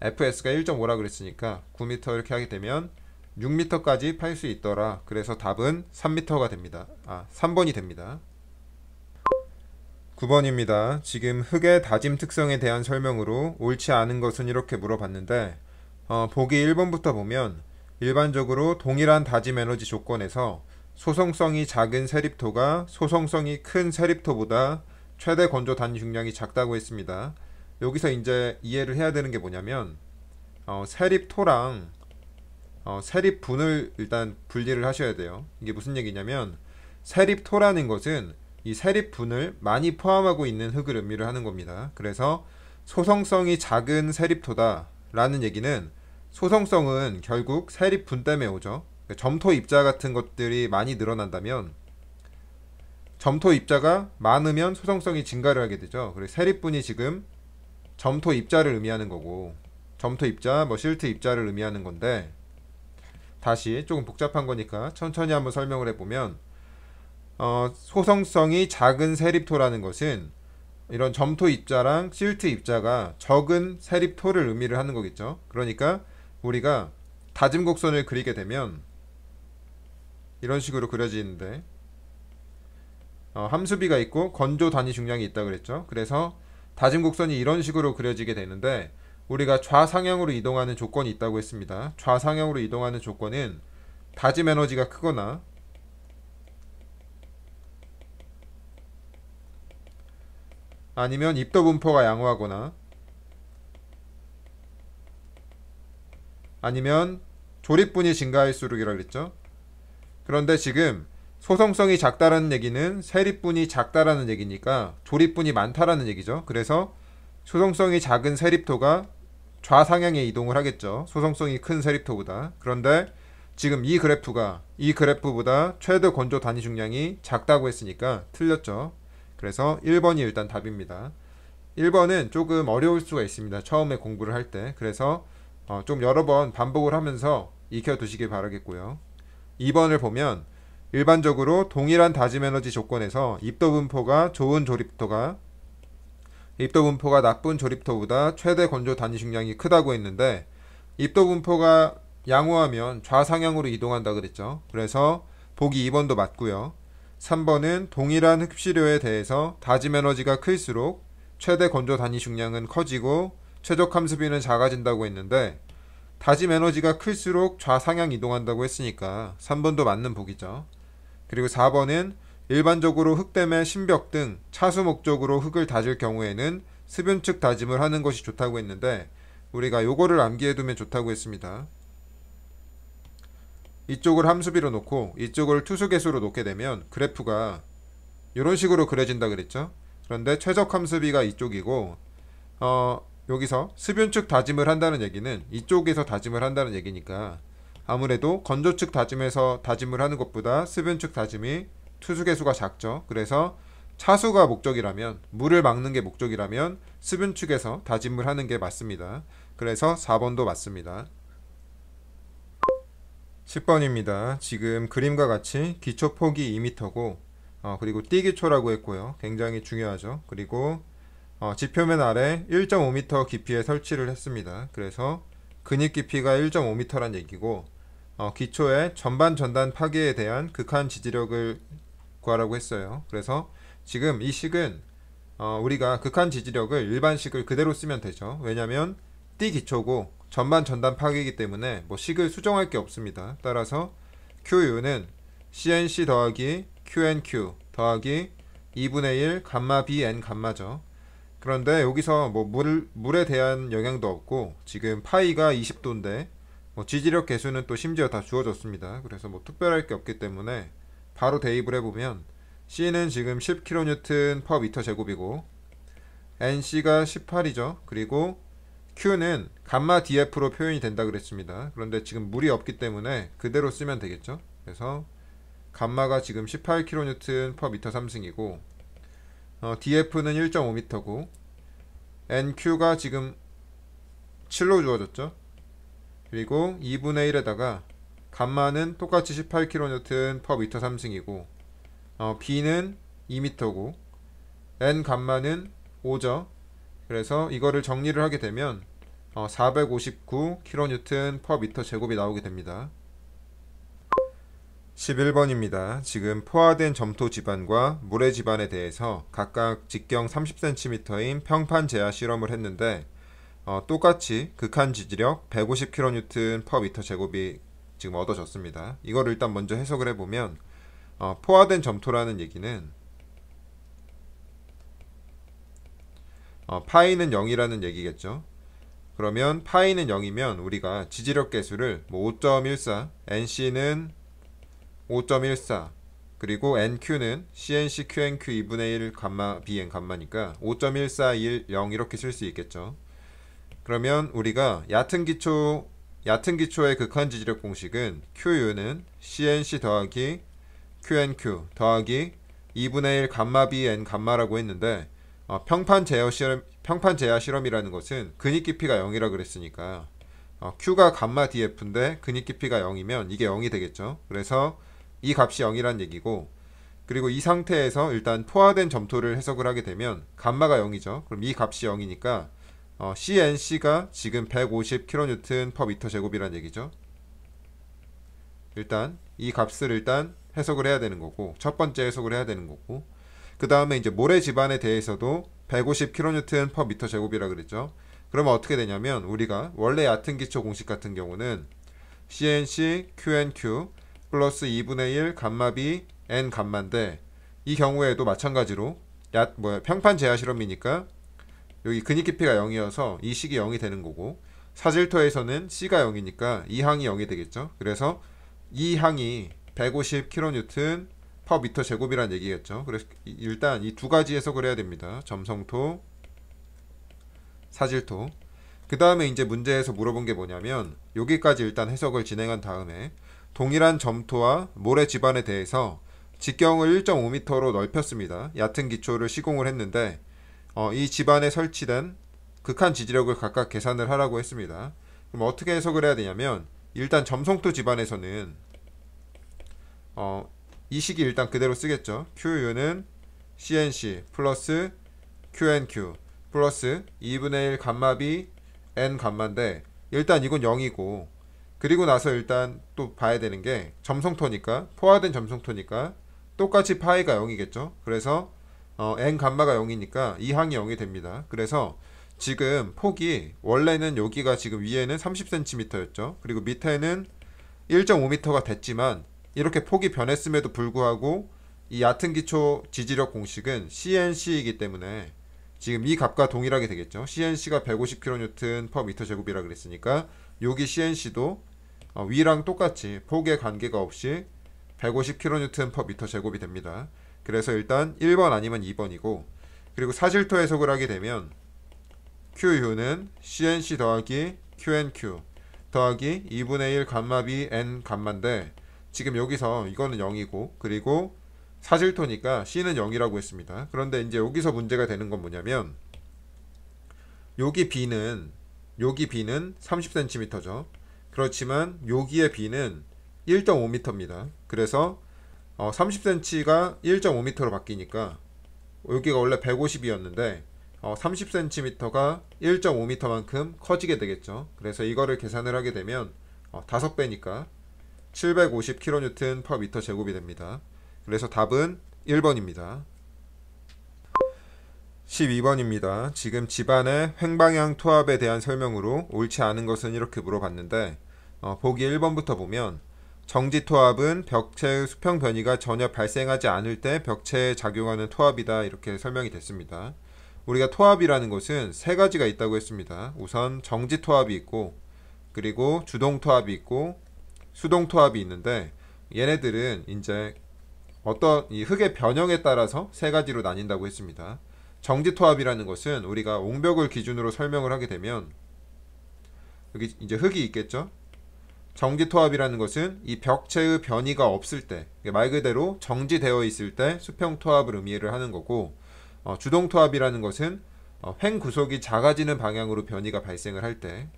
[SPEAKER 1] FS가 1.5라 그랬으니까 9m 이렇게 하게 되면 6m까지 팔 수 있더라. 그래서 답은 3m가 됩니다. 3번이 됩니다. 9번입니다. 지금 흙의 다짐 특성에 대한 설명으로 옳지 않은 것은 이렇게 물어봤는데 보기 1번부터 보면 일반적으로 동일한 다짐 에너지 조건에서 소성성이 작은 세립토가 소성성이 큰 세립토보다 최대 건조 단위 중량이 작다고 했습니다. 여기서 이제 이해를 해야 되는 게 뭐냐면 세립토랑 세립분을 일단 분리를 하셔야 돼요. 이게 무슨 얘기냐면 세립토라는 것은 이 세립분을 많이 포함하고 있는 흙을 의미를 하는 겁니다. 그래서 소성성이 작은 세립토다 라는 얘기는 소성성은 결국 세립분 때문에 오죠. 점토 입자 같은 것들이 많이 늘어난다면 점토 입자가 많으면 소성성이 증가를 하게 되죠. 그래서 세립분이 지금 점토 입자를 의미하는 거고 점토 입자, 실트 입자를 의미하는 건데 다시 조금 복잡한 거니까 천천히 한번 설명을 해보면 소성성이 작은 세립토라는 것은 이런 점토 입자랑 실트 입자가 적은 세립토를 의미를 하는 거겠죠. 그러니까 우리가 다짐 곡선을 그리게 되면 이런 식으로 그려지는데 함수비가 있고 건조 단위 중량이 있다 그랬죠. 그래서 다짐 곡선이 이런 식으로 그려지게 되는데 우리가 좌상향으로 이동하는 조건이 있다고 했습니다. 좌상향으로 이동하는 조건은 다짐 에너지가 크거나 아니면 입도 분포가 양호하거나 아니면 조립분이 증가할수록이라고 그랬죠. 그런데 지금 소성성이 작다라는 얘기는 세립분이 작다라는 얘기니까 조립분이 많다라는 얘기죠. 그래서 소성성이 작은 세립토가 좌상향에 이동을 하겠죠. 소성성이 큰 세립토보다. 그런데 지금 이 그래프보다 최대 건조 단위 중량이 작다고 했으니까 틀렸죠. 그래서 1번이 일단 답입니다. 1번은 조금 어려울 수가 있습니다. 처음에 공부를 할 때. 그래서 좀 여러 번 반복을 하면서 익혀두시길 바라겠고요. 2번을 보면 일반적으로 동일한 다짐 에너지 조건에서 입도 분포가 좋은 조립토가 입도 분포가 나쁜 조립토보다 최대 건조 단위 중량이 크다고 했는데 입도 분포가 양호하면 좌상향으로 이동한다 그랬죠. 그래서 보기 2번도 맞고요. 3번은 동일한 흡수료에 대해서 다짐 에너지가 클수록 최대 건조 단위 중량은 커지고 최적 함수비는 작아진다고 했는데 다짐 에너지가 클수록 좌상향 이동한다고 했으니까 3번도 맞는 보기죠. 그리고 4번은 일반적으로 흙댐의 신벽 등 차수 목적으로 흙을 다질 경우에는 습윤측 다짐을 하는 것이 좋다고 했는데 우리가 요거를 암기해두면 좋다고 했습니다. 이쪽을 함수비로 놓고 이쪽을 투수계수로 놓게 되면 그래프가 이런 식으로 그려진다 그랬죠. 그런데 최적 함수비가 이쪽이고 여기서 습윤측 다짐을 한다는 얘기는 이쪽에서 다짐을 한다는 얘기니까 아무래도 건조측 다짐에서 다짐을 하는 것보다 습윤측 다짐이 투수계수가 작죠. 그래서 차수가 목적이라면 물을 막는 게 목적이라면 습윤측에서 다짐을 하는 게 맞습니다. 그래서 4번도 맞습니다. 10번입니다. 지금 그림과 같이 기초 폭이 2m고 그리고 띠기초라고 했고요. 굉장히 중요하죠. 그리고 지표면 아래 1.5m 깊이에 설치를 했습니다. 그래서 근입 깊이가 1.5m란 얘기고 기초의 전반 전단 파괴에 대한 극한 지지력을 구하라고 했어요. 그래서 지금 이 식은 우리가 극한 지지력을 일반식을 그대로 쓰면 되죠. 왜냐하면 띠기초고 전반 전단 파괴이기 때문에 식을 수정할 게 없습니다. 따라서 QU는 CNC 더하기 QNQ 더하기 2분의 1 감마 BN 감마죠. 그런데 여기서 물에 대한 영향도 없고 지금 파이가 20도인데 지지력 계수는 또 심지어 다 주어졌습니다. 그래서 특별할 게 없기 때문에 바로 대입을 해보면 C는 지금 10kN/m 제곱이고 NC가 18이죠. 그리고 Q는 감마 DF로 표현이 된다 그랬습니다. 그런데 지금 물이 없기 때문에 그대로 쓰면 되겠죠. 그래서 감마가 지금 18kN/m3이고 df는 1.5m고 nq가 지금 7로 주어졌죠. 그리고 2분의 1에다가 감마는 똑같이 18kN/m3이고 b는 2m고 n 감마는 5죠. 그래서 이거를 정리를 하게 되면 459kN/m제곱이 나오게 됩니다. 11번입니다. 지금 포화된 점토 지반과 모래 지반에 대해서 각각 직경 30cm인 평판 제야 실험을 했는데 똑같이 극한 지지력 150kN/m제곱이 지금 얻어졌습니다. 이거를 일단 먼저 해석을 해보면 포화된 점토라는 얘기는 파이는 0이라는 얘기겠죠. 그러면 파이는 0이면 우리가 지지력 계수를 5.14, NC는 5.14, 그리고 NQ는 CNC QNQ 2분의 1 감마 BN 감마니까 5.1410 이렇게 쓸 수 있겠죠. 그러면 우리가 얕은 기초의 극한 지지력 공식은 QU는 CNC 더하기 QNQ 더하기 2분의 1 감마 BN 감마라고 했는데 평판 제야 실험이라는 것은 근입 깊이가 0이라 그랬으니까 Q가 감마 DF인데 근입 깊이가 0이면 이게 0이 되겠죠. 그래서 이 값이 0이란 얘기고, 그리고 이 상태에서 일단 포화된 점토를 해석을 하게 되면 감마가 0이죠. 그럼 이 값이 0이니까 CNC가 지금 150kN/m제곱이란 얘기죠. 일단 이 값을 일단 해석을 해야 되는 거고, 첫 번째 해석을 해야 되는 거고, 그 다음에 이제 모래 지반에 대해서도 150kN/m제곱이라 그랬죠. 그러면 어떻게 되냐면 우리가 원래 얕은 기초 공식 같은 경우는 CNC QNQ 플러스 2분의 1 감마 B N 감마인데, 이 경우에도 마찬가지로 평판 제야 실험이니까 여기 근입 깊이가 0이어서 이 식이 0이 되는 거고, 사질토에서는 C가 0이니까 이 항이 0이 되겠죠. 그래서 이 항이 150kN/m제곱이란 얘기겠죠. 그래서 일단 이 두 가지 해석을 해야 됩니다. 점성토, 사질토. 그 다음에 이제 문제에서 물어본 게 뭐냐면 여기까지 일단 해석을 진행한 다음에 동일한 점토와 모래 지반에 대해서 직경을 1.5m로 넓혔습니다. 얕은 기초를 시공을 했는데 이 지반에 설치된 극한 지지력을 각각 계산을 하라고 했습니다. 그럼 어떻게 해석을 해야 되냐면 일단 점성토 지반에서는 이 식이 일단 그대로 쓰겠죠. QU는 CNC 플러스 QNQ 플러스 2분의 1 감마 B N 감마인데, 일단 이건 0이고, 그리고 나서 일단 또 봐야 되는 게 점성토니까, 포화된 점성토니까 똑같이 파이가 0이겠죠. 그래서 N 감마가 0이니까 이 항이 0이 됩니다. 그래서 지금 폭이 원래는 여기가 지금 위에는 30cm였죠. 그리고 밑에는 1.5m가 됐지만 이렇게 폭이 변했음에도 불구하고 이 얕은 기초 지지력 공식은 CNC이기 때문에 지금 이 값과 동일하게 되겠죠. CNC가 150kN/m제곱이라 그랬으니까 여기 CNC도 위랑 똑같이 폭의 관계가 없이 150kN/m제곱이 됩니다. 그래서 일단 1번 아니면 2번이고, 그리고 사질토 해석을 하게 되면 QU는 CNC 더하기 QNQ 더하기 2분의 1 감마 B N 감마인데, 지금 여기서 이거는 0이고, 그리고 사질토니까 C는 0이라고 했습니다. 그런데 이제 여기서 문제가 되는 건 뭐냐면 여기 B는 30cm죠. 그렇지만 여기의 B는 1.5m입니다. 그래서 30cm가 1.5m로 바뀌니까 여기가 원래 150이었는데 30cm가 1.5m만큼 커지게 되겠죠. 그래서 이거를 계산을 하게 되면 5배니까 750kN/m제곱이 됩니다. 그래서 답은 1번입니다. 12번입니다. 지금 집안의 횡방향 토합에 대한 설명으로 옳지 않은 것은 이렇게 물어봤는데, 보기 1번부터 보면 정지 토합은 벽체의 수평 변이가 전혀 발생하지 않을 때 벽체에 작용하는 토합이다, 이렇게 설명이 됐습니다. 우리가 토합이라는 것은 세 가지가 있다고 했습니다. 우선 정지 토합이 있고, 그리고 주동 토합이 있고, 수동 토합이 있는데, 얘네들은 이제 어떤 이 흙의 변형에 따라서 세 가지로 나뉜다고 했습니다. 정지 토합이라는 것은 우리가 옹벽을 기준으로 설명을 하게 되면 여기 이제 흙이 있겠죠. 정지토합이라는 것은 이 벽체의 변이가 없을 때, 말 그대로 정지되어 있을 때 수평토합을 의미를 하는 거고, 주동토합이라는 것은 횡 구속이 작아지는 방향으로 변이가 발생을 할 때.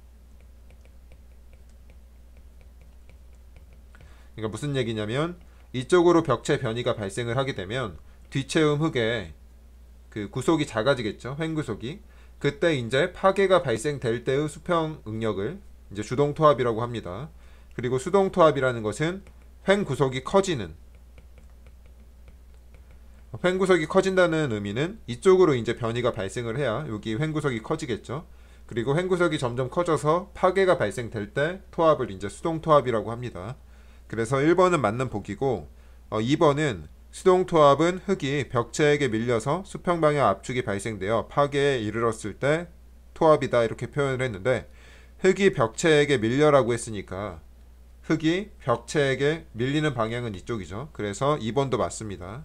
[SPEAKER 1] 그러니까 무슨 얘기냐면 이쪽으로 벽체 변이가 발생을 하게 되면 뒷체음 흙에 그 구속이 작아지겠죠. 횡 구속이. 그때 이제 파괴가 발생될 때의 수평 응력을 이제 주동토합이라고 합니다. 그리고 수동토합이라는 것은 횡 구속이 커지는, 횡 구속이 커진다는 의미는 이쪽으로 이제 변이가 발생을 해야 여기 횡 구속이 커지겠죠. 그리고 횡 구속이 점점 커져서 파괴가 발생될 때 토합을 이제 수동토합이라고 합니다. 그래서 1번은 맞는 보기고, 2번은 수동토합은 흙이 벽체에게 밀려서 수평 방향 압축이 발생되어 파괴에 이르렀을 때 토합이다 이렇게 표현을 했는데, 흙이 벽체에게 밀려라고 했으니까 흙이 벽체에게 밀리는 방향은 이쪽이죠. 그래서 2번도 맞습니다.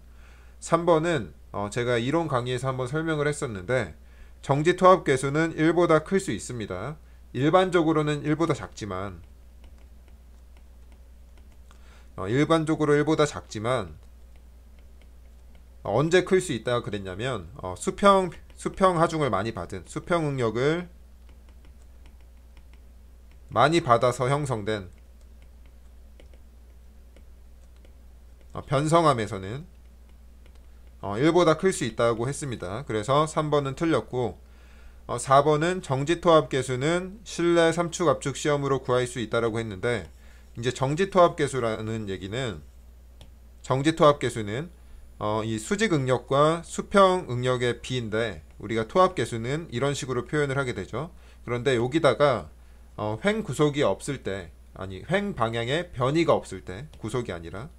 [SPEAKER 1] 3번은 제가 이론 강의에서 한번 설명을 했었는데, 정지 토합 계수는 1보다 클 수 있습니다. 일반적으로는 1보다 작지만 일반적으로 1보다 작지만 언제 클 수 있다고 그랬냐면 수평 하중을 많이 받은, 수평 응력을 많이 받아서 형성된 변성함에서는 1보다 클 수 있다고 했습니다. 그래서 3번은 틀렸고, 4번은 정지토합 계수는 실내 3축 압축 시험으로 구할 수 있다라고 했는데, 이제 정지토합 계수라는 얘기는, 정지토합 계수는 이 수직 응력과 수평 응력의 비인데, 우리가 토합 계수는 이런 식으로 표현을 하게 되죠. 그런데 여기다가 횡 구속이 없을 때, 아니 횡 방향의 변이가 없을 때, 구속이 아니라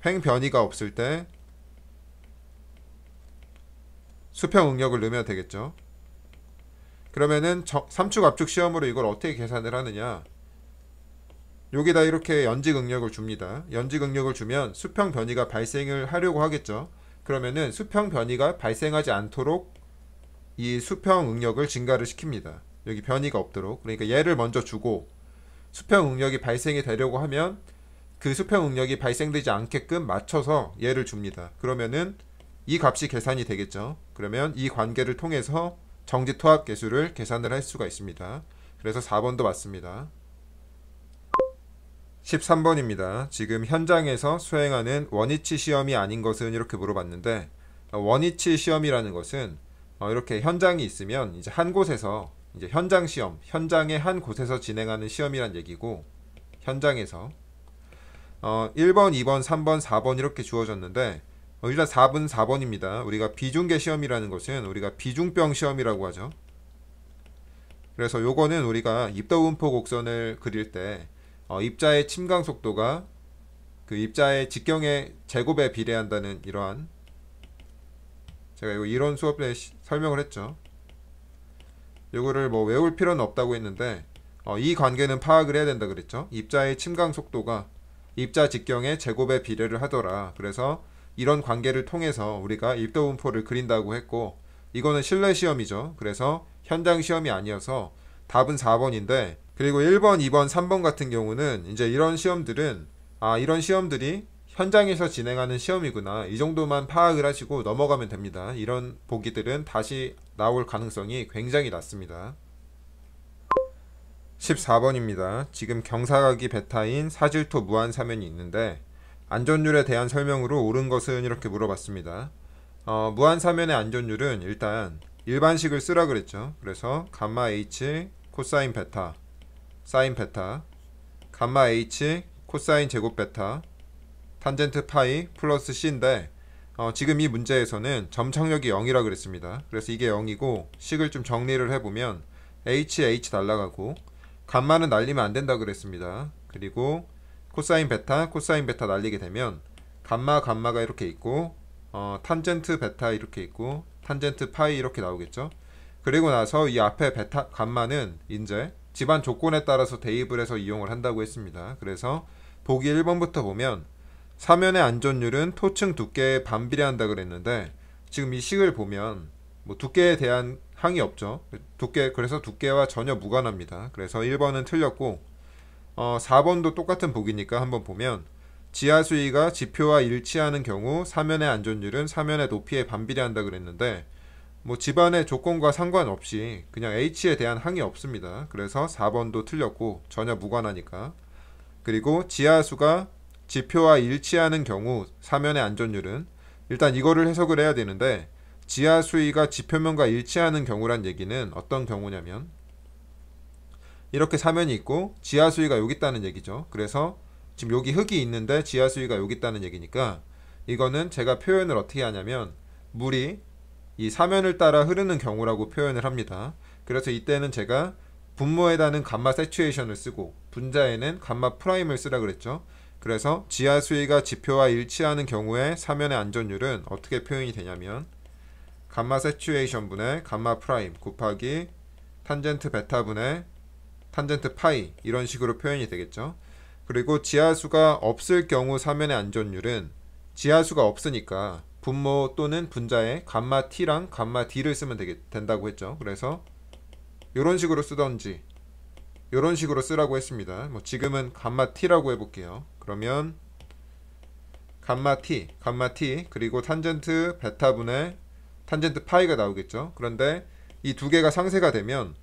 [SPEAKER 1] 횡 변이가 없을 때 수평 응력을 넣으면 되겠죠. 그러면은 3축 압축 시험으로 이걸 어떻게 계산을 하느냐, 여기다 이렇게 연직 응력을 줍니다. 연직 응력을 주면 수평 변이가 발생을 하려고 하겠죠. 그러면은 수평 변이가 발생하지 않도록 이 수평 응력을 증가를 시킵니다. 여기 변이가 없도록. 그러니까 얘를 먼저 주고 수평 응력이 발생이 되려고 하면 그 수평 응력이 발생되지 않게끔 맞춰서 얘를 줍니다. 그러면은 이 값이 계산이 되겠죠. 그러면 이 관계를 통해서 정지 토합 계수를 계산을 할 수가 있습니다. 그래서 4번도 맞습니다. 13번입니다. 지금 현장에서 수행하는 원위치 시험이 아닌 것은 이렇게 물어봤는데, 원위치 시험이라는 것은 이렇게 현장이 있으면 이제 한 곳에서 이제 현장 시험, 현장의 한 곳에서 진행하는 시험이란 얘기고, 현장에서 1번, 2번, 3번, 4번 이렇게 주어졌는데, 일단 4번입니다. 우리가 비중계 시험이라는 것은 우리가 비중병 시험이라고 하죠. 그래서 요거는 우리가 입더분포 곡선을 그릴 때 입자의 침강 속도가 그 입자의 직경의 제곱에 비례한다는 이러한, 제가 이거 이론 수업에 설명을 했죠. 요거를 뭐 외울 필요는 없다고 했는데 이 관계는 파악을 해야 된다 그랬죠. 입자의 침강 속도가 입자 직경의 제곱에 비례를 하더라. 그래서 이런 관계를 통해서 우리가 입더분포를 그린다고 했고, 이거는 실내 시험이죠. 그래서 현장 시험이 아니어서 답은 4번인데, 그리고 1번, 2번, 3번 같은 경우는 이제 이런 시험들은 이런 시험들이 현장에서 진행하는 시험이구나, 이 정도만 파악을 하시고 넘어가면 됩니다. 이런 보기들은 다시 나올 가능성이 굉장히 낮습니다. 14번입니다. 지금 경사각이 베타인 사질토 무한사면이 있는데 안전율에 대한 설명으로 옳은 것은 이렇게 물어봤습니다. 무한사면의 안전율은 일단 일반식을 쓰라 그랬죠. 그래서 감마 H 코사인 베타 사인 베타, 감마 H 코사인 제곱 베타, 탄젠트 파이 플러스 C인데 지금 이 문제에서는 점착력이 0이라 그랬습니다. 그래서 이게 0이고 식을 좀 정리를 해보면 H 날라가고 감마는 날리면 안 된다 그랬습니다. 그리고 코사인 베타 날리게 되면 감마가 이렇게 있고 탄젠트 베타 이렇게 있고 탄젠트 파이 이렇게 나오겠죠. 그리고 나서 이 앞에 베타 감마는 이제 집안 조건에 따라서 대입을 해서 이용을 한다고 했습니다. 그래서 보기 1번부터 보면 사면의 안전율은 토층 두께에 반비례한다 그랬는데, 지금 이 식을 보면 뭐 두께에 대한 항이 없죠. 그래서 두께와 전혀 무관합니다. 그래서 1번은 틀렸고 4번도 똑같은 보기니까 한번 보면 지하 수위가 지표와 일치하는 경우 사면의 안전율은 사면의 높이에 반비례한다 그랬는데 뭐 집안의 조건과 상관없이 그냥 H에 대한 항이 없습니다. 그래서 4번도 틀렸고 전혀 무관하니까. 그리고 지하수가 지표와 일치하는 경우 사면의 안전율은 일단 이거를 해석을 해야 되는데 지하 수위가 지표면과 일치하는 경우란 얘기는 어떤 경우냐면 이렇게 사면이 있고 지하 수위가 여기 있다는 얘기죠. 그래서 지금 여기 흙이 있는데 지하 수위가 여기 있다는 얘기니까 이거는 제가 표현을 어떻게 하냐면 물이 이 사면을 따라 흐르는 경우라고 표현을 합니다. 그래서 이때는 제가 분모에다는 감마 세츄에이션을 쓰고 분자에는 감마 프라임을 쓰라 그랬죠. 그래서 지하 수위가 지표와 일치하는 경우에 사면의 안전율은 어떻게 표현이 되냐면 감마 세츄에이션 분의 감마 프라임 곱하기 탄젠트 베타 분의 탄젠트 파이 이런 식으로 표현이 되겠죠. 그리고 지하수가 없을 경우 사면의 안전율은 지하수가 없으니까 분모 또는 분자에 감마 t랑 감마 d를 쓰면 된다고 했죠. 그래서 이런 식으로 쓰던지 이런 식으로 쓰라고 했습니다. 뭐 지금은 감마 t라고 해볼게요. 그러면 감마 t 그리고 탄젠트 베타 분의 탄젠트 파이가 나오겠죠. 그런데 이 두 개가 상쇄가 되면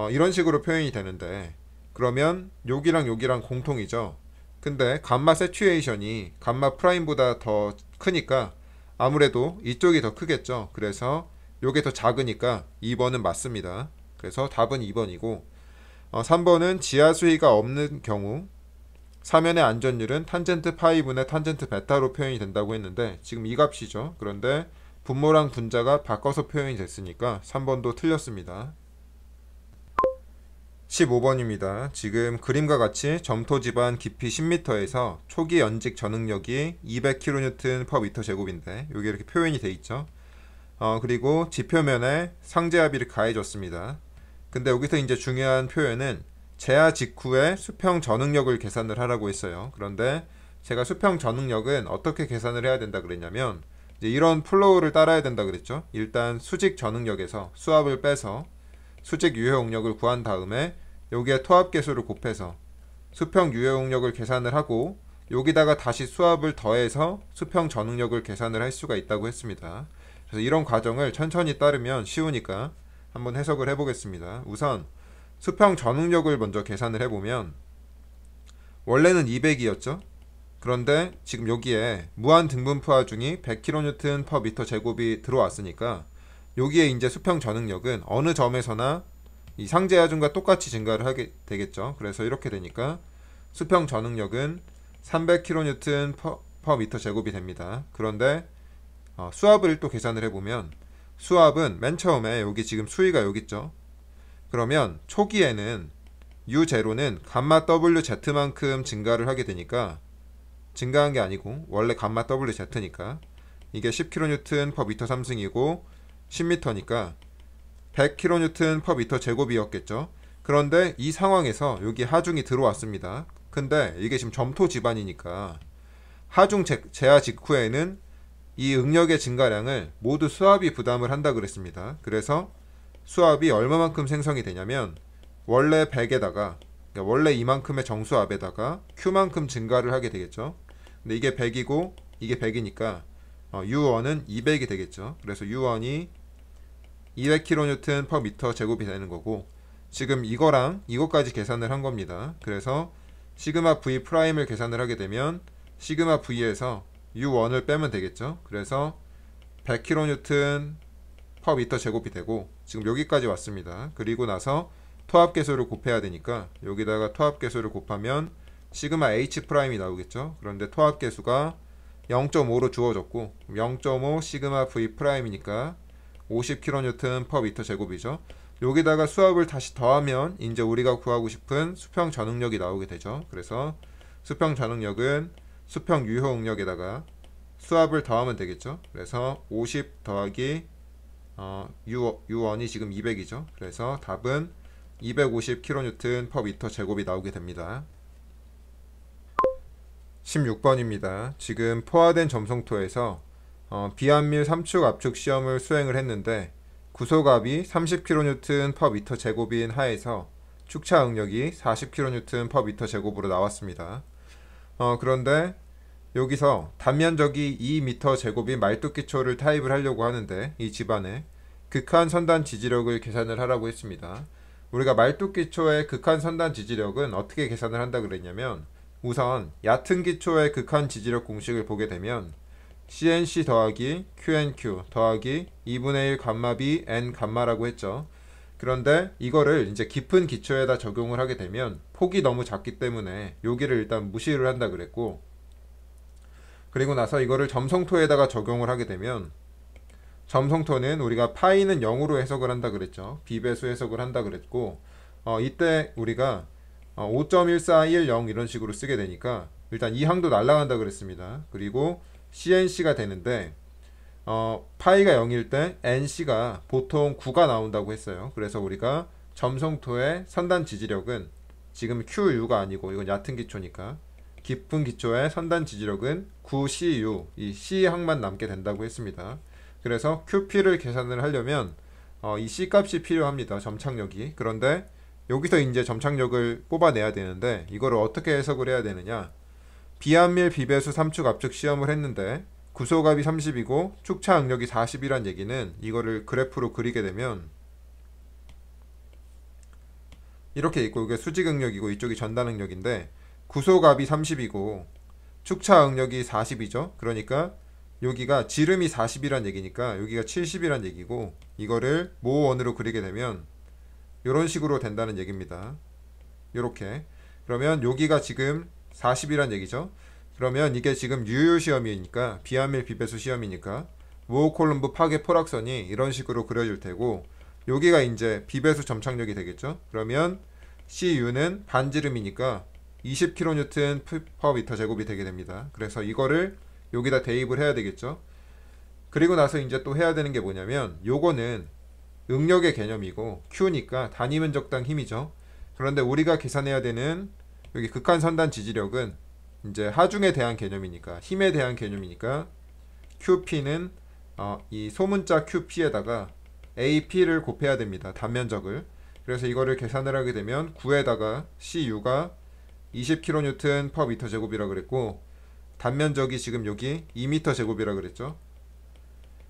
[SPEAKER 1] 이런 식으로 표현이 되는데 그러면 여기랑 여기랑 공통이죠. 근데 감마 세츄에이션이 감마 프라임보다 더 크니까 아무래도 이쪽이 더 크겠죠. 그래서 요게 더 작으니까 2번은 맞습니다. 그래서 답은 2번이고 3번은 지하 수위가 없는 경우 사면의 안전율은 탄젠트 파이 분의 탄젠트 베타로 표현이 된다고 했는데 지금 이 값이죠. 그런데 분모랑 분자가 바꿔서 표현이 됐으니까 3번도 틀렸습니다. 15번입니다. 지금 그림과 같이 점토 지반 깊이 10m에서 초기 연직 전응력이 200kN/m 제곱인데 여기 이렇게 표현이 돼 있죠. 그리고 지표면에 상제압이 가해졌습니다. 근데 여기서 이제 중요한 표현은 제하 직후에 수평 전응력을 계산을 하라고 했어요. 그런데 제가 수평 전응력은 어떻게 계산을 해야 된다 그랬냐면 이제 이런 플로우를 따라야 된다 그랬죠. 일단 수직 전응력에서 수압을 빼서 수직 유효용력을 구한 다음에 여기에 토합계수를 곱해서 수평 유효용력을 계산을 하고 여기다가 다시 수압을 더해서 수평 전응력을 계산을 할 수가 있다고 했습니다. 그래서 이런 과정을 천천히 따르면 쉬우니까 한번 해석을 해보겠습니다. 우선 수평 전응력을 먼저 계산을 해보면 원래는 200이었죠. 그런데 지금 여기에 무한 등분포 하중이 100kN/m 제곱이 들어왔으니까 여기에 이제 수평 전응력은 어느 점에서나 이 상제 하중과 똑같이 증가를 하게 되겠죠. 그래서 이렇게 되니까 수평 전응력은 300kN/m 제곱이 됩니다. 그런데 수압을 또 계산을 해보면 수압은 맨 처음에 여기 지금 수위가 여기 있죠. 그러면 초기에는 U0는 감마 WZ만큼 증가를 하게 되니까 증가한 게 아니고 원래 감마 WZ니까 이게 10kN/m 상승이고 10m니까 100kN/m 제곱이었겠죠. 그런데 이 상황에서 여기 하중이 들어왔습니다. 근데 이게 지금 점토 지반이니까 하중 제하 직후에는 이 응력의 증가량을 모두 수압이 부담을 한다 그랬습니다. 그래서 수압이 얼마만큼 생성이 되냐면 원래 100에다가 그러니까 원래 이만큼의 정수압에다가 Q만큼 증가를 하게 되겠죠. 근데 이게 100이고 이게 100이니까 U1은 200이 되겠죠. 그래서 U1이 200kN/m 제곱이 되는 거고 지금 이거랑 이거까지 계산을 한 겁니다. 그래서 시그마 V 프라임을 계산을 하게 되면 시그마 V에서 U1을 빼면 되겠죠. 그래서 100kN/m 제곱이 되고 지금 여기까지 왔습니다. 그리고 나서 토합계수를 곱해야 되니까 여기다가 토합계수를 곱하면 시그마 H 프라임이 나오겠죠. 그런데 토합계수가 0.5로 주어졌고 0.5 시그마 V 프라임이니까 50kN/m 제곱이죠. 여기다가 수압을 다시 더하면 이제 우리가 구하고 싶은 수평 전응력이 나오게 되죠. 그래서 수평 전응력은 수평 유효 응력에다가 수압을 더하면 되겠죠. 그래서 50 더하기 U1이 지금 200이죠. 그래서 답은 250kN/m 제곱이 나오게 됩니다. 16번입니다. 지금 포화된 점성토에서 비안밀 3축 압축 시험을 수행을 했는데 구소갑이 30kN/m 제곱인 하에서 축차 응력이 40kN/m 제곱으로 나왔습니다. 그런데 여기서 단면적이 2m 제곱인 말뚝기초를 타입을 하려고 하는데 이 집안에 극한 선단 지지력을 계산을 하라고 했습니다. 우리가 말뚝기초의 극한 선단 지지력은 어떻게 계산을 한다 그랬냐면, 우선 얕은 기초의 극한 지지력 공식을 보게 되면 CNC 더하기 QNQ 더하기 2분의 1 감마 B N 감마라고 했죠. 그런데 이거를 이제 깊은 기초에다 적용을 하게 되면 폭이 너무 작기 때문에 여기를 일단 무시를 한다 그랬고, 그리고 나서 이거를 점성토에다가 적용을 하게 되면 점성토는 우리가 파이는 0으로 해석을 한다 그랬죠. 비배수 해석을 한다 그랬고, 이때 우리가 5.1410 이런 식으로 쓰게 되니까 일단 이 항도 날라간다 그랬습니다. 그리고 CNC가 되는데 파이가 0일 때 NC가 보통 9가 나온다고 했어요. 그래서 우리가 점성토의 선단 지지력은 지금 QU가 아니고 이건 얕은 기초니까 깊은 기초의 선단 지지력은 9CU, 이 C항만 남게 된다고 했습니다. 그래서 QP를 계산을 하려면 이 C값이 필요합니다. 점착력이. 그런데 여기서 이제 점착력을 뽑아내야 되는데 이거를 어떻게 해석을 해야 되느냐, 비한밀 비배수 3축 압축 시험을 했는데 구소갑이 30이고 축차 응력이 40이란 얘기는 이거를 그래프로 그리게 되면 이렇게 있고, 이게 수직 응력이고 이쪽이 전단 응력인데 구소갑이 30이고 축차 응력이 40이죠. 그러니까 여기가 지름이 40이란 얘기니까 여기가 70이란 얘기고, 이거를 모원으로 그리게 되면 이런 식으로 된다는 얘기입니다. 요렇게. 그러면 여기가 지금 40이란 얘기죠. 그러면 이게 지금 유효 시험이니까, 비한밀 비배수 시험이니까 모어콜럼브 파괴 포락선이 이런 식으로 그려질 테고, 여기가 이제 비배수 점착력이 되겠죠. 그러면 CU는 반지름이니까 20kN/m 제곱이 되게 됩니다. 그래서 이거를 여기다 대입을 해야 되겠죠. 그리고 나서 이제 또 해야 되는 게 뭐냐면, 요거는 응력의 개념이고 Q니까 단위 면적당 힘이죠. 그런데 우리가 계산해야 되는 여기 극한 선단 지지력은 이제 하중에 대한 개념이니까, 힘에 대한 개념이니까 QP는 이 소문자 QP에다가 AP를 곱해야 됩니다. 단면적을. 그래서 이거를 계산을 하게 되면 9에다가 CU가 20kN/m 제곱이라 그랬고, 단면적이 지금 여기 2m 제곱이라 그랬죠.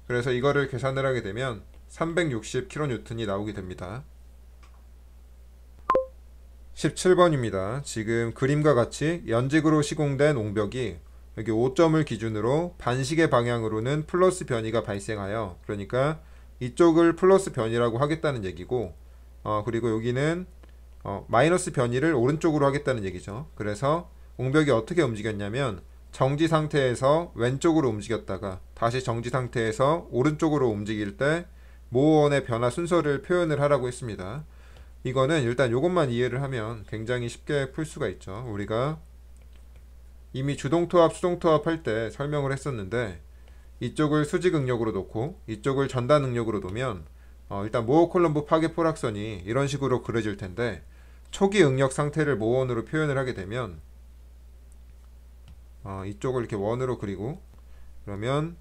[SPEAKER 1] 그래서 이거를 계산을 하게 되면 360kN이 나오게 됩니다. 17번입니다. 지금 그림과 같이 연직으로 시공된 옹벽이 여기 5점을 기준으로 반시계 방향으로는 플러스 변이가 발생하여, 그러니까 이쪽을 플러스 변이라고 하겠다는 얘기고, 그리고 여기는 마이너스 변이를 오른쪽으로 하겠다는 얘기죠. 그래서 옹벽이 어떻게 움직였냐면 정지 상태에서 왼쪽으로 움직였다가 다시 정지 상태에서 오른쪽으로 움직일 때 모원의 변화 순서를 표현을 하라고 했습니다. 이거는 일단 이것만 이해를 하면 굉장히 쉽게 풀 수가 있죠. 우리가 이미 주동토합, 수동토합 할 때 설명을 했었는데, 이쪽을 수직 응력으로 놓고 이쪽을 전단 응력으로 놓으면 일단 모어콜럼브 파괴 포락선이 이런 식으로 그려질 텐데, 초기 응력 상태를 모원으로 표현을 하게 되면 이쪽을 이렇게 원으로 그리고, 그러면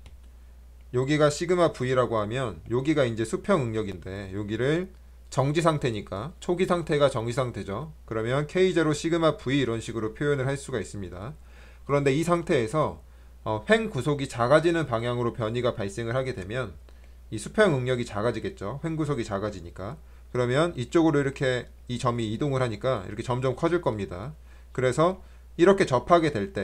[SPEAKER 1] 여기가 시그마 V라고 하면 여기가 이제 수평 응력인데 여기를 정지 상태니까 초기 상태가 정지 상태죠. 그러면 K0 시그마 V 이런 식으로 표현을 할 수가 있습니다. 그런데 이 상태에서 횡 구속이 작아지는 방향으로 변이가 발생을 하게 되면 이 수평 응력이 작아지겠죠. 횡 구속이 작아지니까. 그러면 이쪽으로 이렇게 이 점이 이동을 하니까 이렇게 점점 커질 겁니다. 그래서 이렇게 접하게 될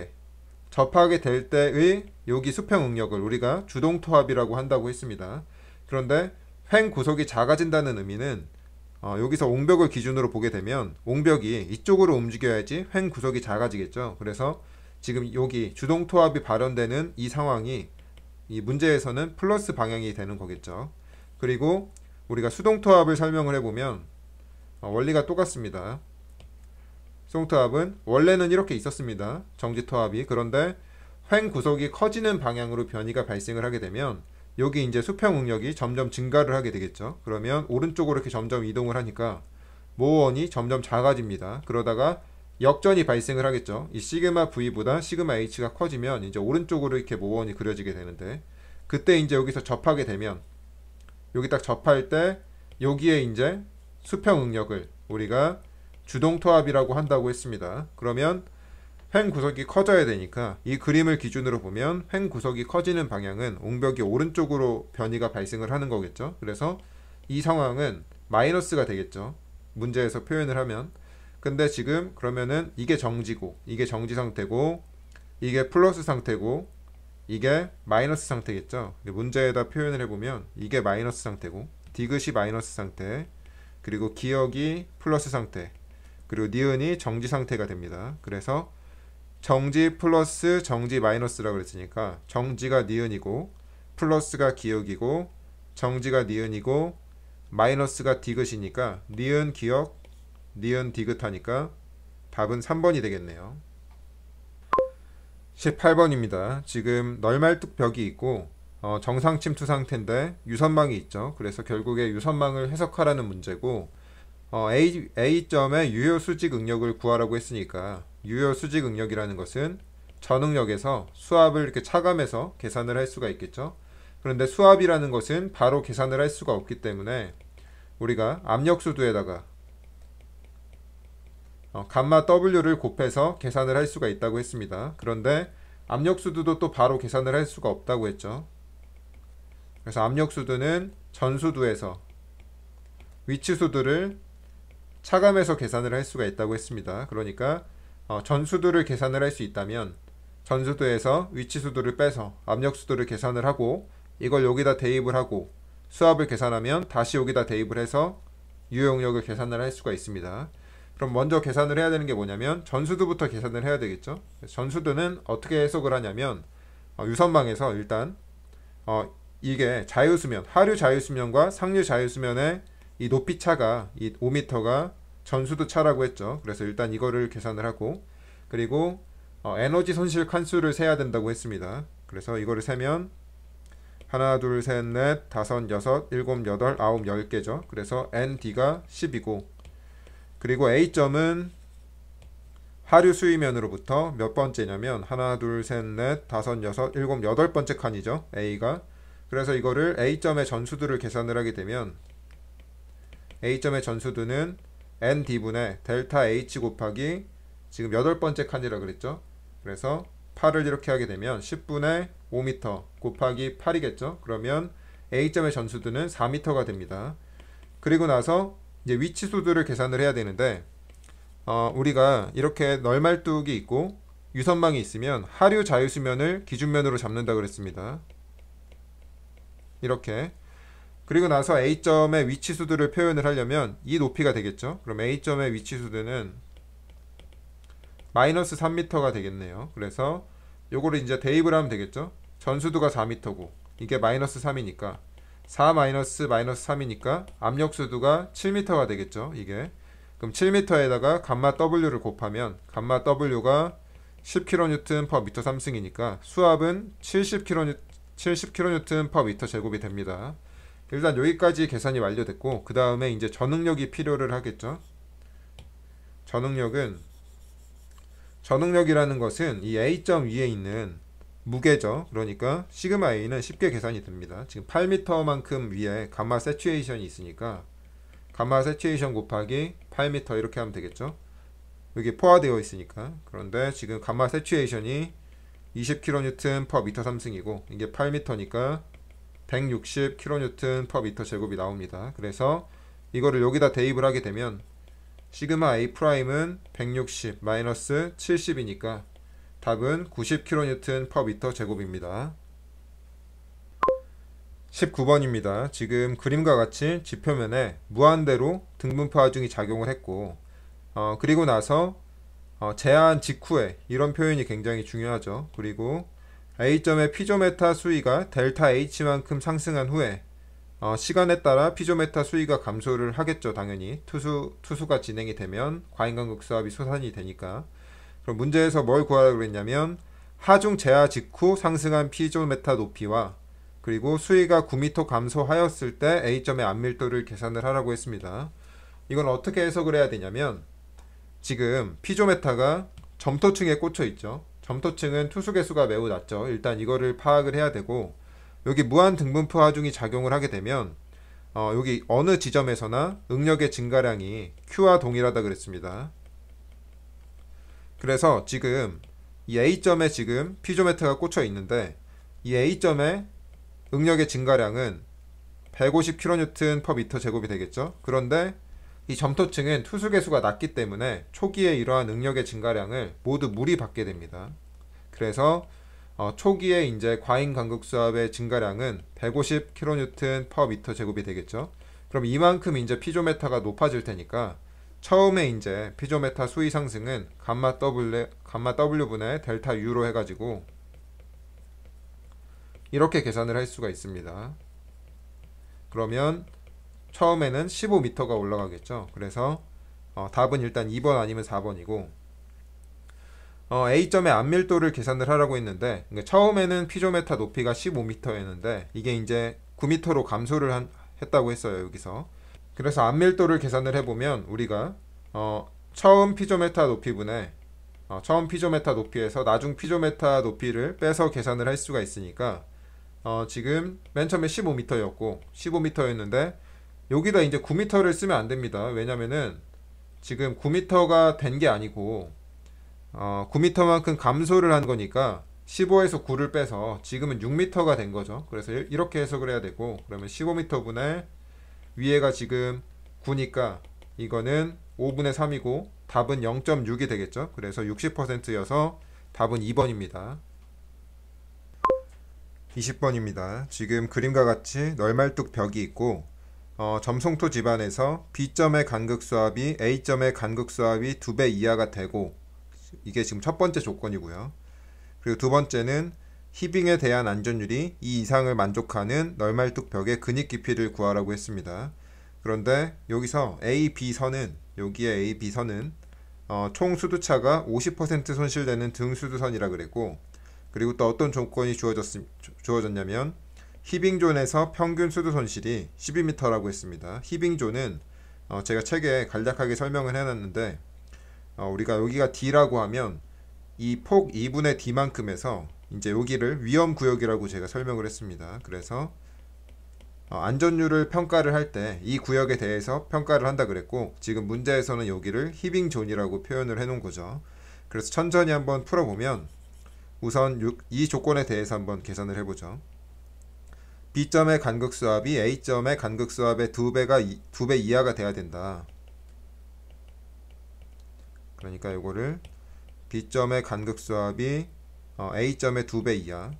[SPEAKER 1] 때의 여기 수평 응력을 우리가 주동토합이라고 한다고 했습니다. 그런데 횡 구속이 작아진다는 의미는 여기서 옹벽을 기준으로 보게 되면 옹벽이 이쪽으로 움직여야지 횡 구속이 작아지겠죠. 그래서 지금 여기 주동토합이 발현되는 이 상황이 이 문제에서는 플러스 방향이 되는 거겠죠. 그리고 우리가 수동토합을 설명을 해보면 원리가 똑같습니다. 수동토합은 원래는 이렇게 있었습니다. 정지토합이. 그런데 횡 구속이 커지는 방향으로 변이가 발생을 하게 되면 여기 이제 수평 응력이 점점 증가를 하게 되겠죠. 그러면 오른쪽으로 이렇게 점점 이동을 하니까 모원이 점점 작아집니다. 그러다가 역전이 발생을 하겠죠. 이 시그마 V보다 시그마 H가 커지면 이제 오른쪽으로 이렇게 모원이 그려지게 되는데, 그때 이제 여기서 접하게 되면 여기 딱 접할 때 여기에 이제 수평 응력을 우리가 주동토합이라고 한다고 했습니다. 그러면 횡 구석이 커져야 되니까 이 그림을 기준으로 보면 횡 구석이 커지는 방향은 옹벽이 오른쪽으로 변이가 발생을 하는 거겠죠. 그래서 이 상황은 마이너스가 되겠죠. 문제에서 표현을 하면. 근데 지금 그러면은 이게 정지고 이게 정지 상태고 이게 플러스 상태고 이게 마이너스 상태겠죠. 문제에다 표현을 해보면 이게 마이너스 상태고 디귿이 마이너스 상태 그리고 기역이 플러스 상태 그리고 니은이 정지 상태가 됩니다. 그래서 정지 플러스 정지 마이너스라고 그랬으니까 정지가 니은이고 플러스가 기역이고 정지가 니은이고 마이너스가 디귿이니까 니은 기역 니은 디귿하니까 답은 3번이 되겠네요. 18번입니다. 지금 널말뚝 벽이 있고 정상 침투 상태인데 유선망이 있죠. 그래서 결국에 유선망을 해석하라는 문제고 A점의 유효 수직 응력을 구하라고 했으니까 유효 수직 응력이라는 것은 전응력에서 수압을 이렇게 차감해서 계산을 할 수가 있겠죠. 그런데 수압이라는 것은 바로 계산을 할 수가 없기 때문에 우리가 압력수두에다가 감마 W를 곱해서 계산을 할 수가 있다고 했습니다. 그런데 압력수두도 또 바로 계산을 할 수가 없다고 했죠. 그래서 압력수두는 전수두에서 위치수두를 차감해서 계산을 할 수가 있다고 했습니다. 그러니까 전수두를 계산을 할 수 있다면 전수두에서 위치수두를 빼서 압력수두를 계산을 하고 이걸 여기다 대입을 하고 수압을 계산하면 다시 여기다 대입을 해서 유효응력을 계산을 할 수가 있습니다. 그럼 먼저 계산을 해야 되는 게 뭐냐면 전수두부터 계산을 해야 되겠죠. 전수두는 어떻게 해석을 하냐면 유선망에서 일단 이게 자유수면, 하류 자유수면과 상류 자유수면의 이 높이 차가 이 5m가 전수두 차라고 했죠. 그래서 일단 이거를 계산을 하고 그리고 에너지 손실 칸수를 세야 된다고 했습니다. 그래서 이거를 세면 하나, 둘, 셋, 넷, 다섯, 여섯, 일곱, 여덟, 아홉, 10개죠. 그래서 ND가 10이고 그리고 A점은 하류 수위면으로부터 몇 번째냐면 하나, 둘, 셋, 넷, 다섯, 여섯, 일곱, 여덟 번째 칸이죠. A가. 그래서 이거를 A점의 전수두를 계산을 하게 되면 A점의 전수두는 ND분의 델타 H 곱하기 지금 여덟 번째 칸이라 그랬죠. 그래서 8을 이렇게 하게 되면 10분의 5m 곱하기 8이겠죠. 그러면 A점의 전수두는 4m가 됩니다. 그리고 나서 이제 위치수두를 계산을 해야 되는데 우리가 이렇게 널말뚝이 있고 유선망이 있으면 하류 자유수면을 기준면으로 잡는다 그랬습니다. 이렇게. 그리고 나서 A점의 위치수두를 표현을 하려면 이 높이가 되겠죠. 그럼 A점의 위치수두는 마이너스 3m가 되겠네요. 그래서 요거를 이제 대입을 하면 되겠죠. 전수두가 4m고 이게 마이너스 3이니까 4 마이너스 마이너스 3이니까 압력수두가 7m가 되겠죠. 이게 그럼 7m에다가 감마 W를 곱하면 감마 W가 10kN per m 3승이니까 수압은 70kN per m 제곱이 됩니다. 일단 여기까지 계산이 완료됐고 그 다음에 이제 전응력이 필요를 하겠죠. 전응력이라는 것은 이 A점 위에 있는 무게죠. 그러니까 시그마 A는 쉽게 계산이 됩니다. 지금 8m만큼 위에 감마 세츄에이션이 있으니까 감마 세츄에이션 곱하기 8m 이렇게 하면 되겠죠. 여기 포화되어 있으니까. 그런데 지금 감마 세츄에이션이 20kN per m 3승이고 이게 8m니까 160kN per m 제곱이 나옵니다. 그래서 이거를 여기다 대입을 하게 되면 시그마 A'은 160 마이너스 70이니까 답은 90kN per m 제곱입니다. 19번입니다. 지금 그림과 같이 지표면에 무한대로 등분포 하중이 작용을 했고 그리고 나서 제한 직후에 이런 표현이 굉장히 중요하죠. 그리고 A점의 피조메타 수위가 델타 H만큼 상승한 후에 시간에 따라 피조메타 수위가 감소를 하겠죠. 당연히 투수가 진행이 되면 과인간극 수압이 솟아나게 되니까. 그럼 문제에서 뭘 구하라고 그랬냐면 하중 제하 직후 상승한 피조메타 높이와 그리고 수위가 9m 감소하였을 때 A점의 안밀도를 계산을 하라고 했습니다. 이건 어떻게 해석을 해야 되냐면 지금 피조메타가 점토층에 꽂혀 있죠. 점토층은 투수 개수가 매우 낮죠. 일단 이거를 파악을 해야 되고 여기 무한 등분포 하중이 작용을 하게 되면 여기 어느 지점에서나 응력의 증가량이 Q와 동일하다 그랬습니다. 그래서 지금 이 A점에 지금 피조메트가 꽂혀 있는데 이 A점의 응력의 증가량은 150kN/m 제곱이 되겠죠. 그런데 이 점토층은 투수 계수가 낮기 때문에 초기에 이러한 응력의 증가량을 모두 물이 받게 됩니다. 그래서 초기에 이제 과잉 간극 수압의 증가량은 150kN/m 제곱이 되겠죠. 그럼 이만큼 이제 피조메타가 높아질 테니까 처음에 이제 피조메타 수위 상승은 감마 W분의 델타 U로 해가지고 이렇게 계산을 할 수가 있습니다. 그러면 처음에는 15m가 올라가겠죠. 그래서 답은 일단 2번 아니면 4번이고 A점의 안밀도를 계산을 하라고 했는데 그러니까 처음에는 피조메타 높이가 15m였는데 이게 이제 9m로 감소를 했다고 했어요. 여기서. 그래서 안밀도를 계산을 해보면 우리가 처음 피조메타 높이분의 처음 피조메타 높이에서 나중 피조메타 높이를 빼서 계산을 할 수가 있으니까 지금 맨 처음에 15m였는데 여기다 이제 9m를 쓰면 안 됩니다. 왜냐면은 지금 9m가 된 게 아니고 9m만큼 감소를 한 거니까 15에서 9를 빼서 지금은 6m가 된 거죠. 그래서 이렇게 해석을 해야 되고 그러면 15m분의 위에가 지금 9니까 이거는 5분의 3이고 답은 0.6이 되겠죠. 그래서 60%여서 답은 2번입니다. 20번입니다. 지금 그림과 같이 널말뚝 벽이 있고 점송토 집안에서 B점의 간극수압이 A점의 간극수압이 2배 이하가 되고 이게 지금 첫 번째 조건이고요. 그리고 두 번째는 히빙에 대한 안전율이 이 이상을 만족하는 널말뚝 벽의 근입 깊이를 구하라고 했습니다. 그런데 여기서 A, B 선은 여기에 A, B 선은 총 수두차가 50% 손실되는 등수두선이라 그랬고 그리고 또 어떤 조건이 주어졌냐면 히빙존에서 평균 수두 손실이 12m라고 했습니다. 히빙존은 제가 책에 간략하게 설명을 해놨는데 우리가 여기가 D라고 하면 이 폭 2분의 D만큼에서 이제 여기를 위험구역이라고 제가 설명을 했습니다. 그래서 안전율을 평가를 할 때 이 구역에 대해서 평가를 한다 그랬고 지금 문제에서는 여기를 히빙존이라고 표현을 해놓은 거죠. 그래서 천천히 한번 풀어보면 우선 이 조건에 대해서 한번 계산을 해보죠. B점의 간극수압이 A점의 간극수압의 2배 이하가 돼야 된다. 그러니까 이거를 B점의 간극수압이 A점의 2배 이하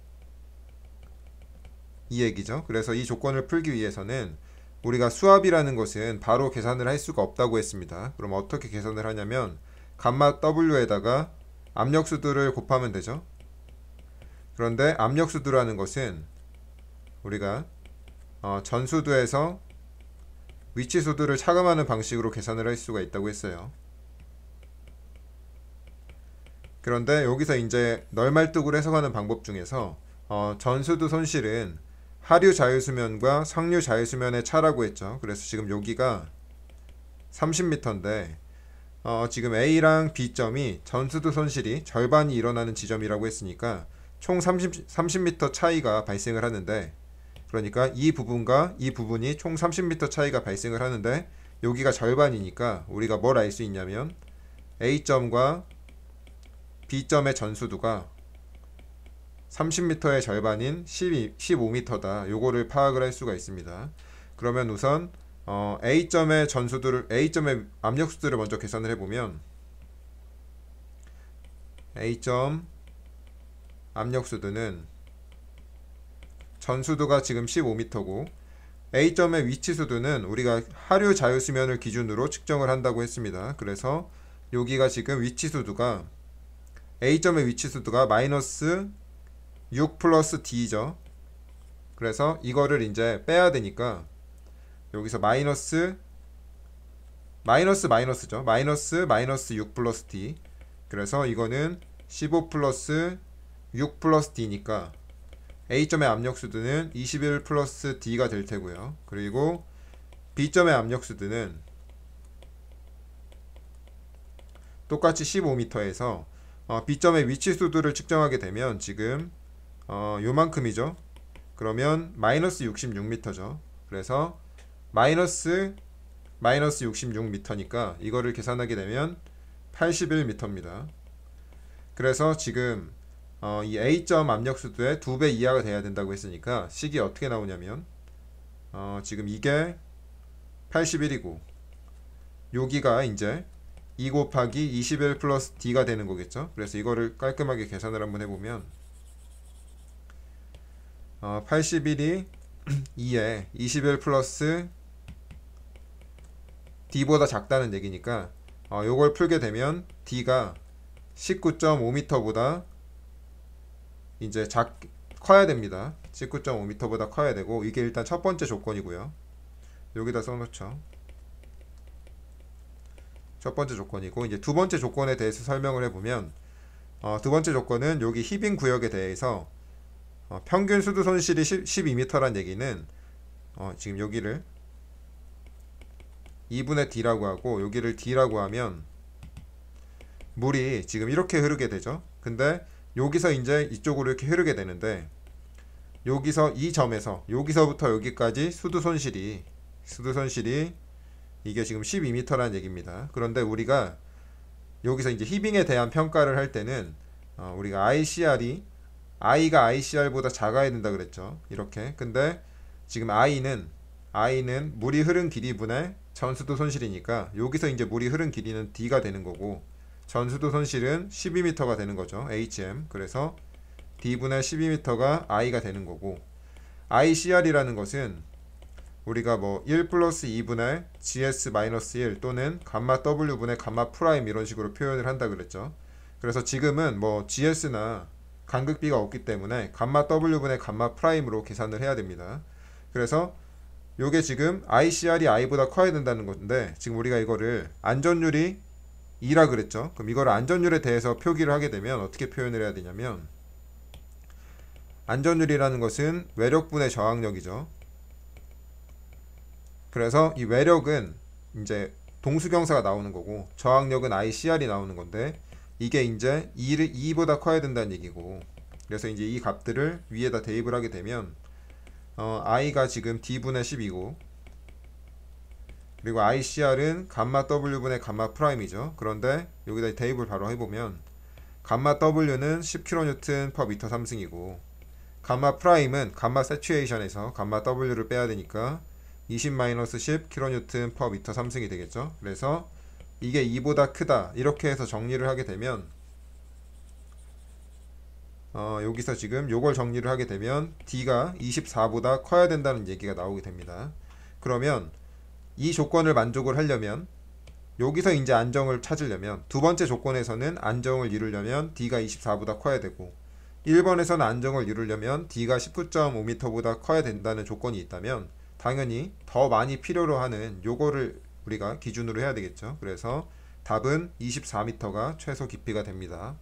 [SPEAKER 1] 이 얘기죠. 그래서 이 조건을 풀기 위해서는 우리가 수압이라는 것은 바로 계산을 할 수가 없다고 했습니다. 그럼 어떻게 계산을 하냐면 감마 W에다가 압력수두를 곱하면 되죠. 그런데 압력수두라는 것은 우리가 전수두에서 위치수두를 차감하는 방식으로 계산을 할 수가 있다고 했어요. 그런데 여기서 이제 널말뚝을 해석하는 방법 중에서 전수두 손실은 하류 자유수면과 상류 자유수면의 차라고 했죠. 그래서 지금 여기가 30m인데 지금 A랑 B점이 전수두 손실이 절반이 일어나는 지점이라고 했으니까 총 30m 차이가 발생을 하는데 그러니까 이 부분과 이 부분이 총 30m 차이가 발생을 하는데 여기가 절반이니까 우리가 뭘 알 수 있냐면 A점과 B점의 전수두가 30m의 절반인 15m다. 요거를 파악을 할 수가 있습니다. 그러면 우선 A점의 A점의 압력수두를 먼저 계산을 해보면 A점 압력수두는 전수두가 지금 15m고 A점의 위치수두는 우리가 하류 자유수면을 기준으로 측정을 한다고 했습니다. 그래서 여기가 지금 위치수두가 A점의 위치수두가 마이너스 6 플러스 D죠. 그래서 이거를 이제 빼야 되니까 여기서 마이너스죠. 마이너스 6 플러스 D. 그래서 이거는 15 플러스 6 플러스 D니까 A점의 압력수두는 21 플러스 D가 될 테고요. 그리고 B점의 압력수두는 똑같이 15m에서 B점의 위치수두를 측정하게 되면 지금 요만큼이죠. 그러면 마이너스 66m죠. 그래서 마이너스 66m니까 이거를 계산하게 되면 81m입니다. 그래서 지금 이 A점 압력수도의 2배 이하가 돼야 된다고 했으니까 식이 어떻게 나오냐면 지금 이게 81이고 여기가 이제 2 곱하기 21 플러스 D가 되는 거겠죠. 그래서 이거를 깔끔하게 계산을 한번 해보면 81이 2에 21 플러스 D보다 작다는 얘기니까 요걸 풀게 되면 D가 19.5m보다 이제 커야 됩니다. 19.5m보다 커야 되고 이게 일단 첫 번째 조건이고요. 여기다 써놓죠. 첫 번째 조건이고 이제 두 번째 조건에 대해서 설명을 해보면 두 번째 조건은 여기 힙인 구역에 대해서 평균 수도 손실이 12m란 얘기는 지금 여기를 2분의 D라고 하고 여기를 D라고 하면 물이 지금 이렇게 흐르게 되죠. 근데 여기서 이제 이쪽으로 이렇게 흐르게 되는데 여기서 이 점에서 여기서부터 여기까지 수도 손실이 이게 지금 12m라는 얘기입니다. 그런데 우리가 여기서 이제 히빙에 대한 평가를 할 때는 우리가 I가 ICR보다 작아야 된다 그랬죠. 이렇게. 근데 지금 I는 물이 흐른 길이분의 전수도 손실이니까 여기서 이제 물이 흐른 길이는 D가 되는 거고 전수도 손실은 12m가 되는 거죠. HM. 그래서 D분의 12m가 I가 되는 거고 ICR이라는 것은 우리가 뭐 1 플러스 2분의 GS-1 또는 감마 W분의 감마 프라임 이런 식으로 표현을 한다 그랬죠. 그래서 지금은 뭐 GS나 간극비가 없기 때문에 감마 W분의 감마 프라임으로 계산을 해야 됩니다. 그래서 요게 지금 ICR이 I보다 커야 된다는 건데 지금 우리가 이거를 안전율이 2라 그랬죠. 그럼 이거를 안전율에 대해서 표기를 하게 되면 어떻게 표현을 해야 되냐면 안전율이라는 것은 외력분의 저항력이죠. 그래서 이 외력은 이제 동수경사가 나오는 거고 저항력은 ICR이 나오는 건데 이게 이제 2보다 커야 된다는 얘기고 그래서 이제 이 값들을 위에다 대입을 하게 되면 I가 지금 D분의 10이고 그리고 ICR은 감마 W분의 감마 프라임이죠. 그런데 여기다 대입을 바로 해보면 감마 W는 10kN/m 3승이고 감마 프라임은 감마 세츄에이션에서 감마 W를 빼야 되니까 20-10 kN/m 3승이 되겠죠. 그래서 이게 2보다 크다 이렇게 해서 정리를 하게 되면 여기서 지금 요걸 정리를 하게 되면 D가 24보다 커야 된다는 얘기가 나오게 됩니다. 그러면 이 조건을 만족을 하려면 여기서 이제 안정을 찾으려면 두 번째 조건에서는 안정을 이루려면 D가 24보다 커야 되고 1번에서는 안정을 이루려면 D가 19.5m보다 커야 된다는 조건이 있다면 당연히 더 많이 필요로 하는 요거를 우리가 기준으로 해야 되겠죠. 그래서 답은 24m가 최소 깊이가 됩니다.